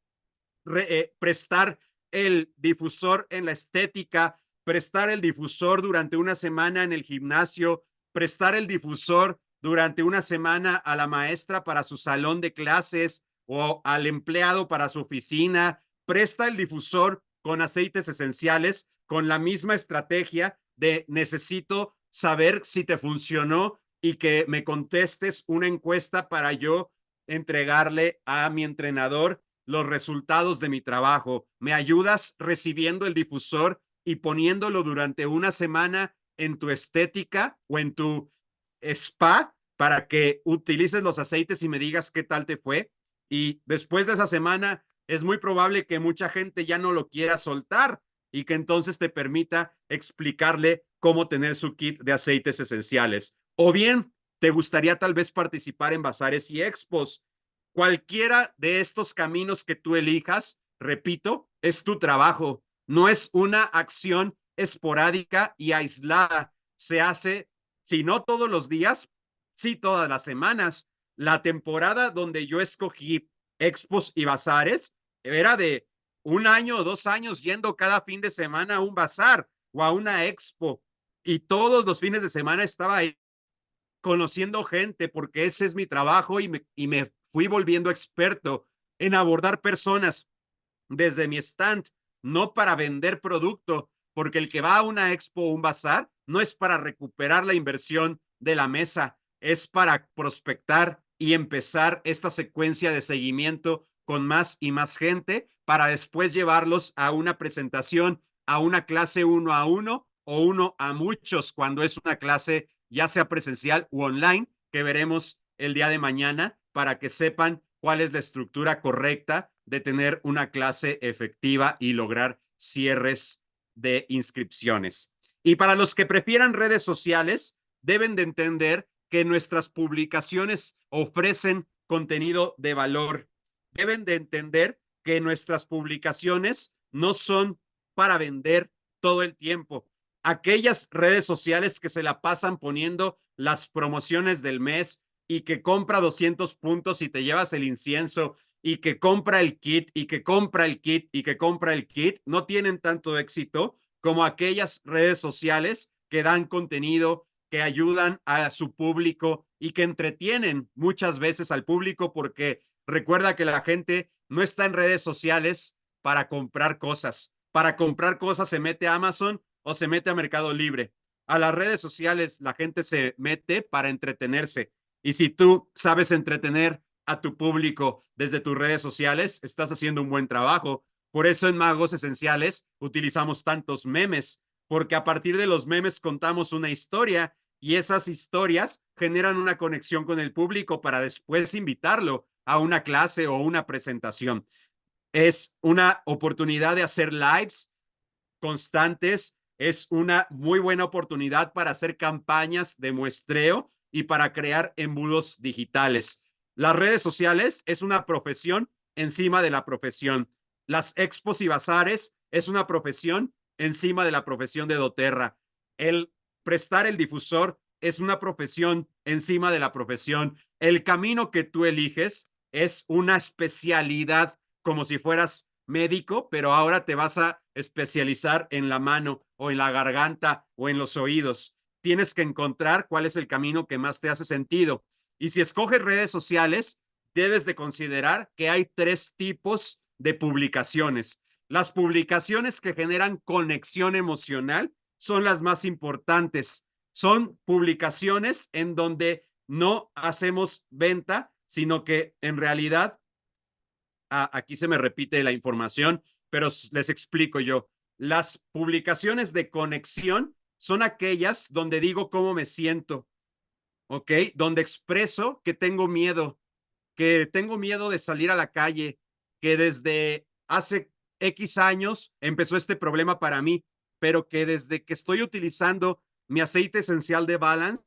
prestar el difusor en la estética, prestar el difusor durante una semana en el gimnasio, prestar el difusor durante una semana a la maestra para su salón de clases o al empleado para su oficina. Presta el difusor con aceites esenciales con la misma estrategia de necesito saber si te funcionó y que me contestes una encuesta para yo entregarle a mi entrenador los resultados de mi trabajo. ¿Me ayudas recibiendo el difusor y poniéndolo durante una semana en tu estética o en tu spa para que utilices los aceites y me digas qué tal te fue? Y después de esa semana es muy probable que mucha gente ya no lo quiera soltar y que entonces te permita explicarle cómo tener su kit de aceites esenciales. O bien, te gustaría tal vez participar en bazares y expos. Cualquiera de estos caminos que tú elijas, repito, es tu trabajo. No es una acción esporádica y aislada. Se hace, si no todos los días, sí todas las semanas. La temporada donde yo escogí expos y bazares era de 1 año o 2 años yendo cada fin de semana a un bazar o a una expo. Y todos los fines de semana estaba ahí conociendo gente, porque ese es mi trabajo y me fui volviendo experto en abordar personas desde mi stand, no para vender producto, porque el que va a una expo o un bazar no es para recuperar la inversión de la mesa, es para prospectar y empezar esta secuencia de seguimiento con más y más gente para después llevarlos a una presentación, a una clase 1 a 1 o 1 a muchos cuando es una clase ya sea presencial u online, que veremos el día de mañana para que sepan cuál es la estructura correcta de tener una clase efectiva y lograr cierres de inscripciones. Y para los que prefieran redes sociales, deben de entender que nuestras publicaciones ofrecen contenido de valor. Deben de entender que nuestras publicaciones no son para vender todo el tiempo. Aquellas redes sociales que se la pasan poniendo las promociones del mes y que compra 200 puntos y te llevas el incienso y que compra el kit y que compra el kit y que compra el kit, no tienen tanto éxito como aquellas redes sociales que dan contenido, que ayudan a su público y que entretienen muchas veces al público, porque recuerda que la gente no está en redes sociales para comprar cosas. Para comprar cosas se mete a Amazon o se mete a Mercado Libre. A las redes sociales la gente se mete para entretenerse. Y si tú sabes entretener a tu público desde tus redes sociales, estás haciendo un buen trabajo. Por eso en Magos Esenciales utilizamos tantos memes, porque a partir de los memes contamos una historia y esas historias generan una conexión con el público para después invitarlo a una clase o una presentación. Es una oportunidad de hacer lives constantes, es una muy buena oportunidad para hacer campañas de muestreo y para crear embudos digitales. Las redes sociales es una profesión encima de la profesión. Las expos y bazares es una profesión encima de la profesión de doTERRA. El prestar el difusor es una profesión encima de la profesión. El camino que tú eliges es una especialidad, como si fueras médico, pero ahora te vas a especializar en la mano o en la garganta o en los oídos. Tienes que encontrar cuál es el camino que más te hace sentido. Y si escoges redes sociales, debes de considerar que hay tres tipos de publicaciones. Las publicaciones que generan conexión emocional son las más importantes. Son publicaciones en donde no hacemos venta, sino que en realidad, aquí se me repite la información, pero les explico yo. Las publicaciones de conexión son aquellas donde digo cómo me siento, ¿ok? Donde expreso que tengo miedo de salir a la calle, que desde hace X años empezó este problema para mí, pero que desde que estoy utilizando mi aceite esencial de Balance,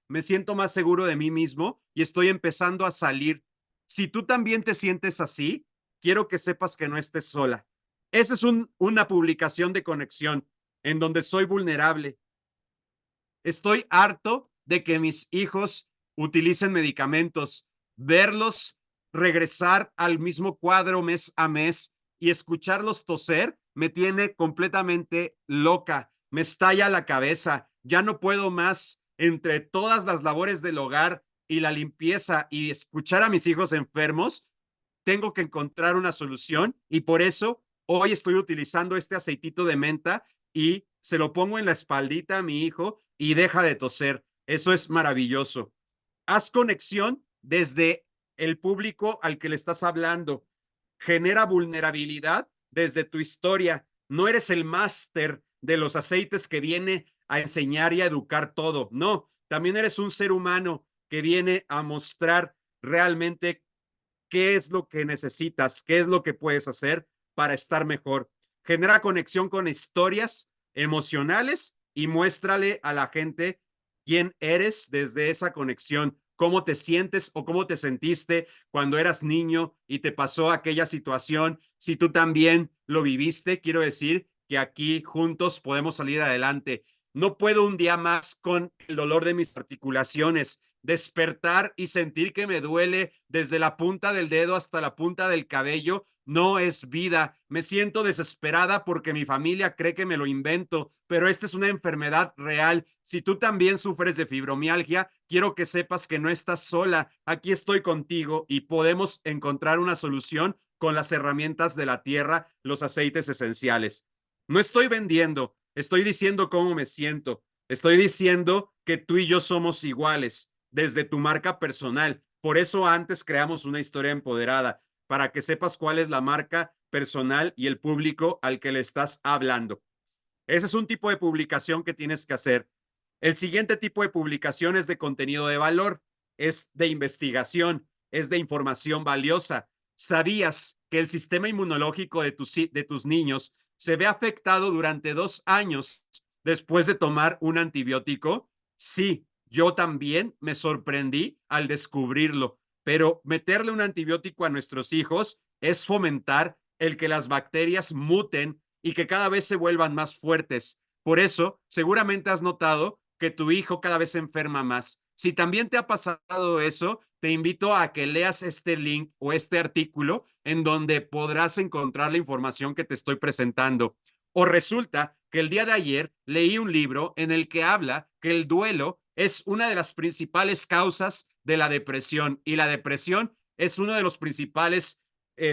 me siento más seguro de mí mismo y estoy empezando a salir. Si tú también te sientes así, quiero que sepas que no estés sola. Esa es una publicación de conexión en donde soy vulnerable. Estoy harto de que mis hijos utilicen medicamentos, verlos regresar al mismo cuadro mes a mes y escucharlos toser me tiene completamente loca, me estalla la cabeza, ya no puedo más entre todas las labores del hogar y la limpieza y escuchar a mis hijos enfermos, tengo que encontrar una solución y por eso hoy estoy utilizando este aceitito de menta y se lo pongo en la espaldita a mi hijo y deja de toser. Eso es maravilloso. Haz conexión desde el público al que le estás hablando. Genera vulnerabilidad desde tu historia. No eres el máster de los aceites que viene a enseñar y a educar todo. No, también eres un ser humano que viene a mostrar realmente qué es lo que necesitas, qué es lo que puedes hacer para estar mejor. Genera conexión con historias emocionales y muéstrale a la gente quién eres desde esa conexión, cómo te sientes o cómo te sentiste cuando eras niño y te pasó aquella situación. Si tú también lo viviste, quiero decir que aquí juntos podemos salir adelante. No puedo un día más con el dolor de mis articulaciones, despertar y sentir que me duele desde la punta del dedo hasta la punta del cabello, no es vida. Me siento desesperada porque mi familia cree que me lo invento, pero esta es una enfermedad real. Si tú también sufres de fibromialgia, quiero que sepas que no estás sola. Aquí estoy contigo y podemos encontrar una solución con las herramientas de la tierra, los aceites esenciales. No estoy vendiendo, estoy diciendo cómo me siento. Estoy diciendo que tú y yo somos iguales desde tu marca personal. Por eso antes creamos una historia empoderada, para que sepas cuál es la marca personal y el público al que le estás hablando. Ese es un tipo de publicación que tienes que hacer. El siguiente tipo de publicación es de contenido de valor, es de investigación, es de información valiosa. ¿Sabías que el sistema inmunológico de tus niños se ve afectado durante 2 años después de tomar un antibiótico? Sí, yo también me sorprendí al descubrirlo, pero meterle un antibiótico a nuestros hijos es fomentar el que las bacterias muten y que cada vez se vuelvan más fuertes. Por eso, seguramente has notado que tu hijo cada vez se enferma más. Si también te ha pasado eso, te invito a que leas este link o este artículo en donde podrás encontrar la información que te estoy presentando. O resulta que el día de ayer leí un libro en el que habla que el duelo es una de las principales causas de la depresión y la depresión es uno de los principales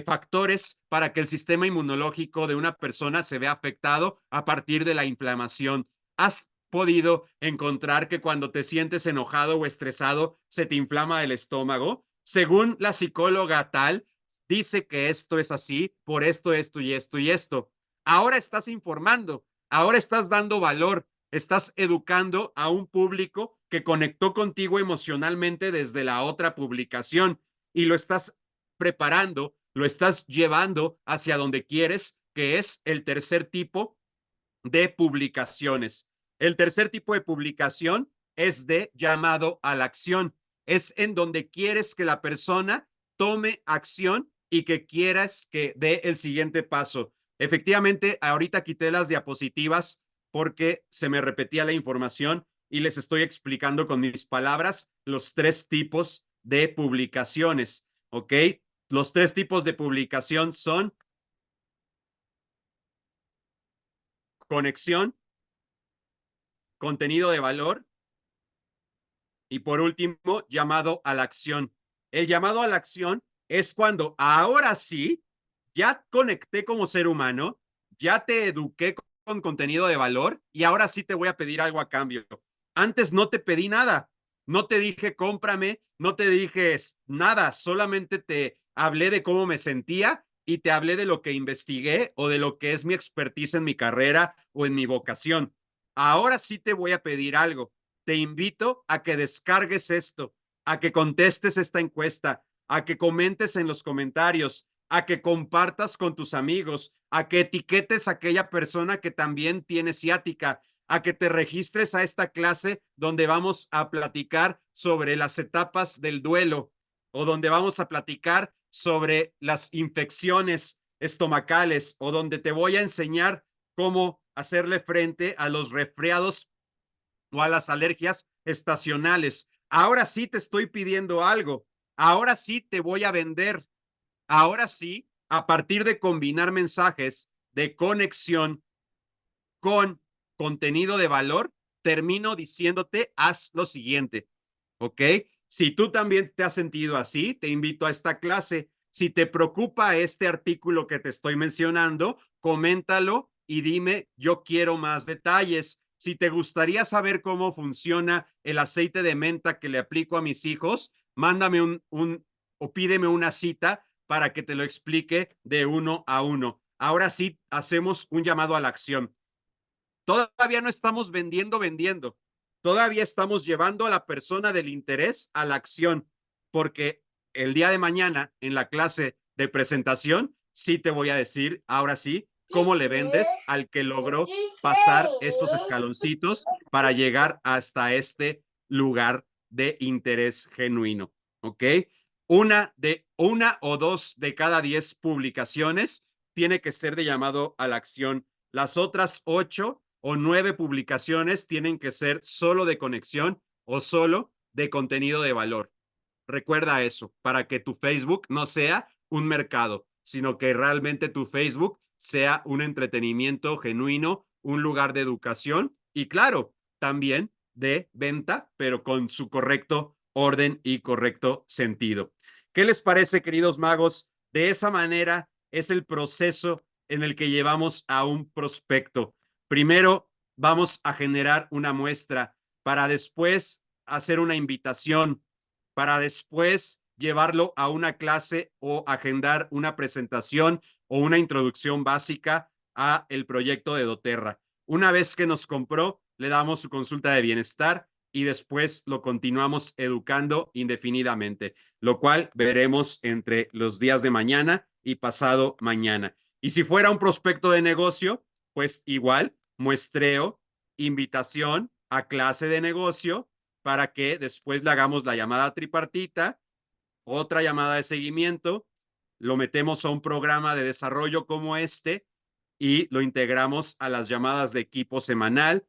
factores para que el sistema inmunológico de una persona se vea afectado a partir de la inflamación. ¿Has podido encontrar que cuando te sientes enojado o estresado se te inflama el estómago? Según la psicóloga tal, dice que esto es así por esto, esto y esto y esto. Ahora estás informando, ahora estás dando valor, estás educando a un público que conectó contigo emocionalmente desde la otra publicación y lo estás preparando, lo estás llevando hacia donde quieres, que es el tercer tipo de publicaciones. El tercer tipo de publicación es de llamado a la acción. Es en donde quieres que la persona tome acción y que quieras que dé el siguiente paso. Efectivamente, ahorita quité las diapositivas porque se me repetía la información y les estoy explicando con mis palabras los 3 tipos de publicaciones, ¿ok? Los 3 tipos de publicación son conexión, contenido de valor y por último, llamado a la acción. El llamado a la acción es cuando ahora sí ya conecté como ser humano, ya te eduqué con contenido de valor y ahora sí te voy a pedir algo a cambio. Antes no te pedí nada, no te dije cómprame, no te dije nada, solamente te hablé de cómo me sentía y te hablé de lo que investigué o de lo que es mi expertise en mi carrera o en mi vocación. Ahora sí te voy a pedir algo. Te invito a que descargues esto, a que contestes esta encuesta, a que comentes en los comentarios, a que compartas con tus amigos, a que etiquetes a aquella persona que también tiene ciática, a que te registres a esta clase donde vamos a platicar sobre las etapas del duelo o donde vamos a platicar sobre las infecciones estomacales o donde te voy a enseñar cómo hacerle frente a los resfriados o a las alergias estacionales. Ahora sí te estoy pidiendo algo. Ahora sí te voy a vender. Ahora sí, a partir de combinar mensajes de conexión con contenido de valor, termino diciéndote, haz lo siguiente, ¿ok? Si tú también te has sentido así, te invito a esta clase. Si te preocupa este artículo que te estoy mencionando, coméntalo y dime, yo quiero más detalles. Si te gustaría saber cómo funciona el aceite de menta que le aplico a mis hijos, mándame o pídeme una cita para que te lo explique de uno a uno. Ahora sí, hacemos un llamado a la acción. Todavía no estamos vendiendo. Todavía estamos llevando a la persona del interés a la acción, porque el día de mañana en la clase de presentación sí te voy a decir, ahora sí, cómo le vendes al que logró pasar estos escaloncitos para llegar hasta este lugar de interés genuino, ¿ok? Una o dos de cada 10 publicaciones tiene que ser de llamado a la acción. Las otras 8 o 9 publicaciones tienen que ser solo de conexión o solo de contenido de valor. Recuerda eso, para que tu Facebook no sea un mercado, sino que realmente tu Facebook sea un entretenimiento genuino, un lugar de educación y claro, también de venta, pero con su correcto orden y correcto sentido. ¿Qué les parece, queridos magos? De esa manera es el proceso en el que llevamos a un prospecto. Primero vamos a generar una muestra para después hacer una invitación, para después llevarlo a una clase o agendar una presentación o una introducción básica a el proyecto de doTERRA. Una vez que nos compró, le damos su consulta de bienestar y después lo continuamos educando indefinidamente, lo cual veremos entre los días de mañana y pasado mañana. Y si fuera un prospecto de negocio, pues igual, muestreo, invitación a clase de negocio para que después le hagamos la llamada tripartita, otra llamada de seguimiento, lo metemos a un programa de desarrollo como este y lo integramos a las llamadas de equipo semanal,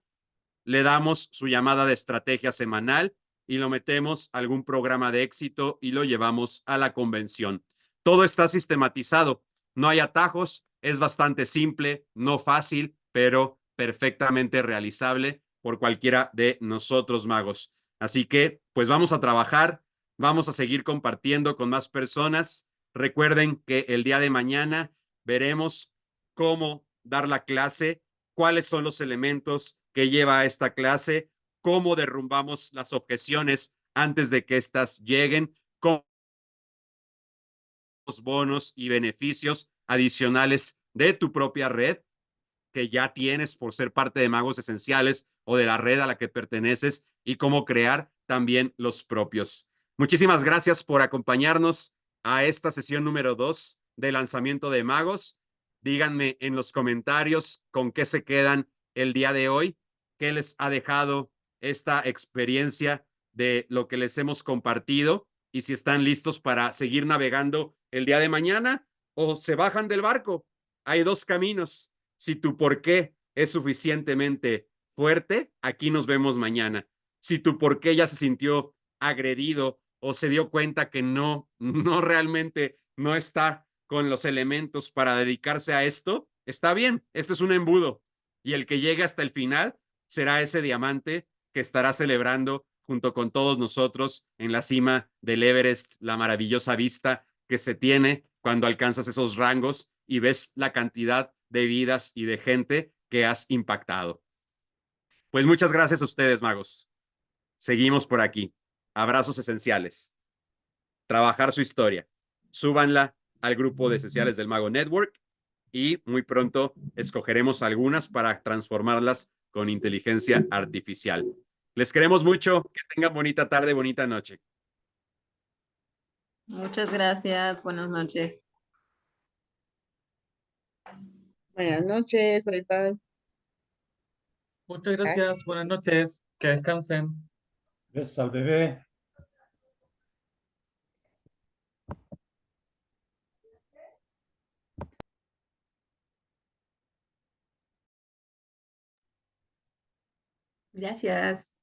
le damos su llamada de estrategia semanal y lo metemos a algún programa de éxito y lo llevamos a la convención. Todo está sistematizado, no hay atajos, es bastante simple, no fácil, pero perfectamente realizable por cualquiera de nosotros, magos. Así que, pues vamos a trabajar, vamos a seguir compartiendo con más personas. Recuerden que el día de mañana veremos cómo dar la clase, cuáles son los elementos que lleva a esta clase, cómo derrumbamos las objeciones antes de que éstas lleguen, con los bonos y beneficios adicionales de tu propia red que ya tienes por ser parte de Magos Esenciales o de la red a la que perteneces y cómo crear también los propios. Muchísimas gracias por acompañarnos a esta sesión número 2 de lanzamiento de Magos. Díganme en los comentarios con qué se quedan el día de hoy, qué les ha dejado esta experiencia de lo que les hemos compartido y si están listos para seguir navegando el día de mañana o se bajan del barco. Hay dos caminos. Si tu por qué es suficientemente fuerte, aquí nos vemos mañana. Si tu por qué ya se sintió agredido o se dio cuenta que no realmente no está con los elementos para dedicarse a esto, está bien, esto es un embudo y el que llegue hasta el final será ese diamante que estará celebrando junto con todos nosotros en la cima del Everest, la maravillosa vista que se tiene cuando alcanzas esos rangos y ves la cantidad de vidas y de gente que has impactado. Pues muchas gracias a ustedes, magos. Seguimos por aquí. Abrazos esenciales. Trabajar su historia. Súbanla al grupo de esenciales del Mago Network y muy pronto escogeremos algunas para transformarlas con inteligencia artificial. Les queremos mucho. Que tengan bonita tarde, bonita noche. Muchas gracias, buenas noches. Buenas noches, bye bye. Muchas Gracias. gracias, buenas noches, que descansen. Besos al bebé. Gracias.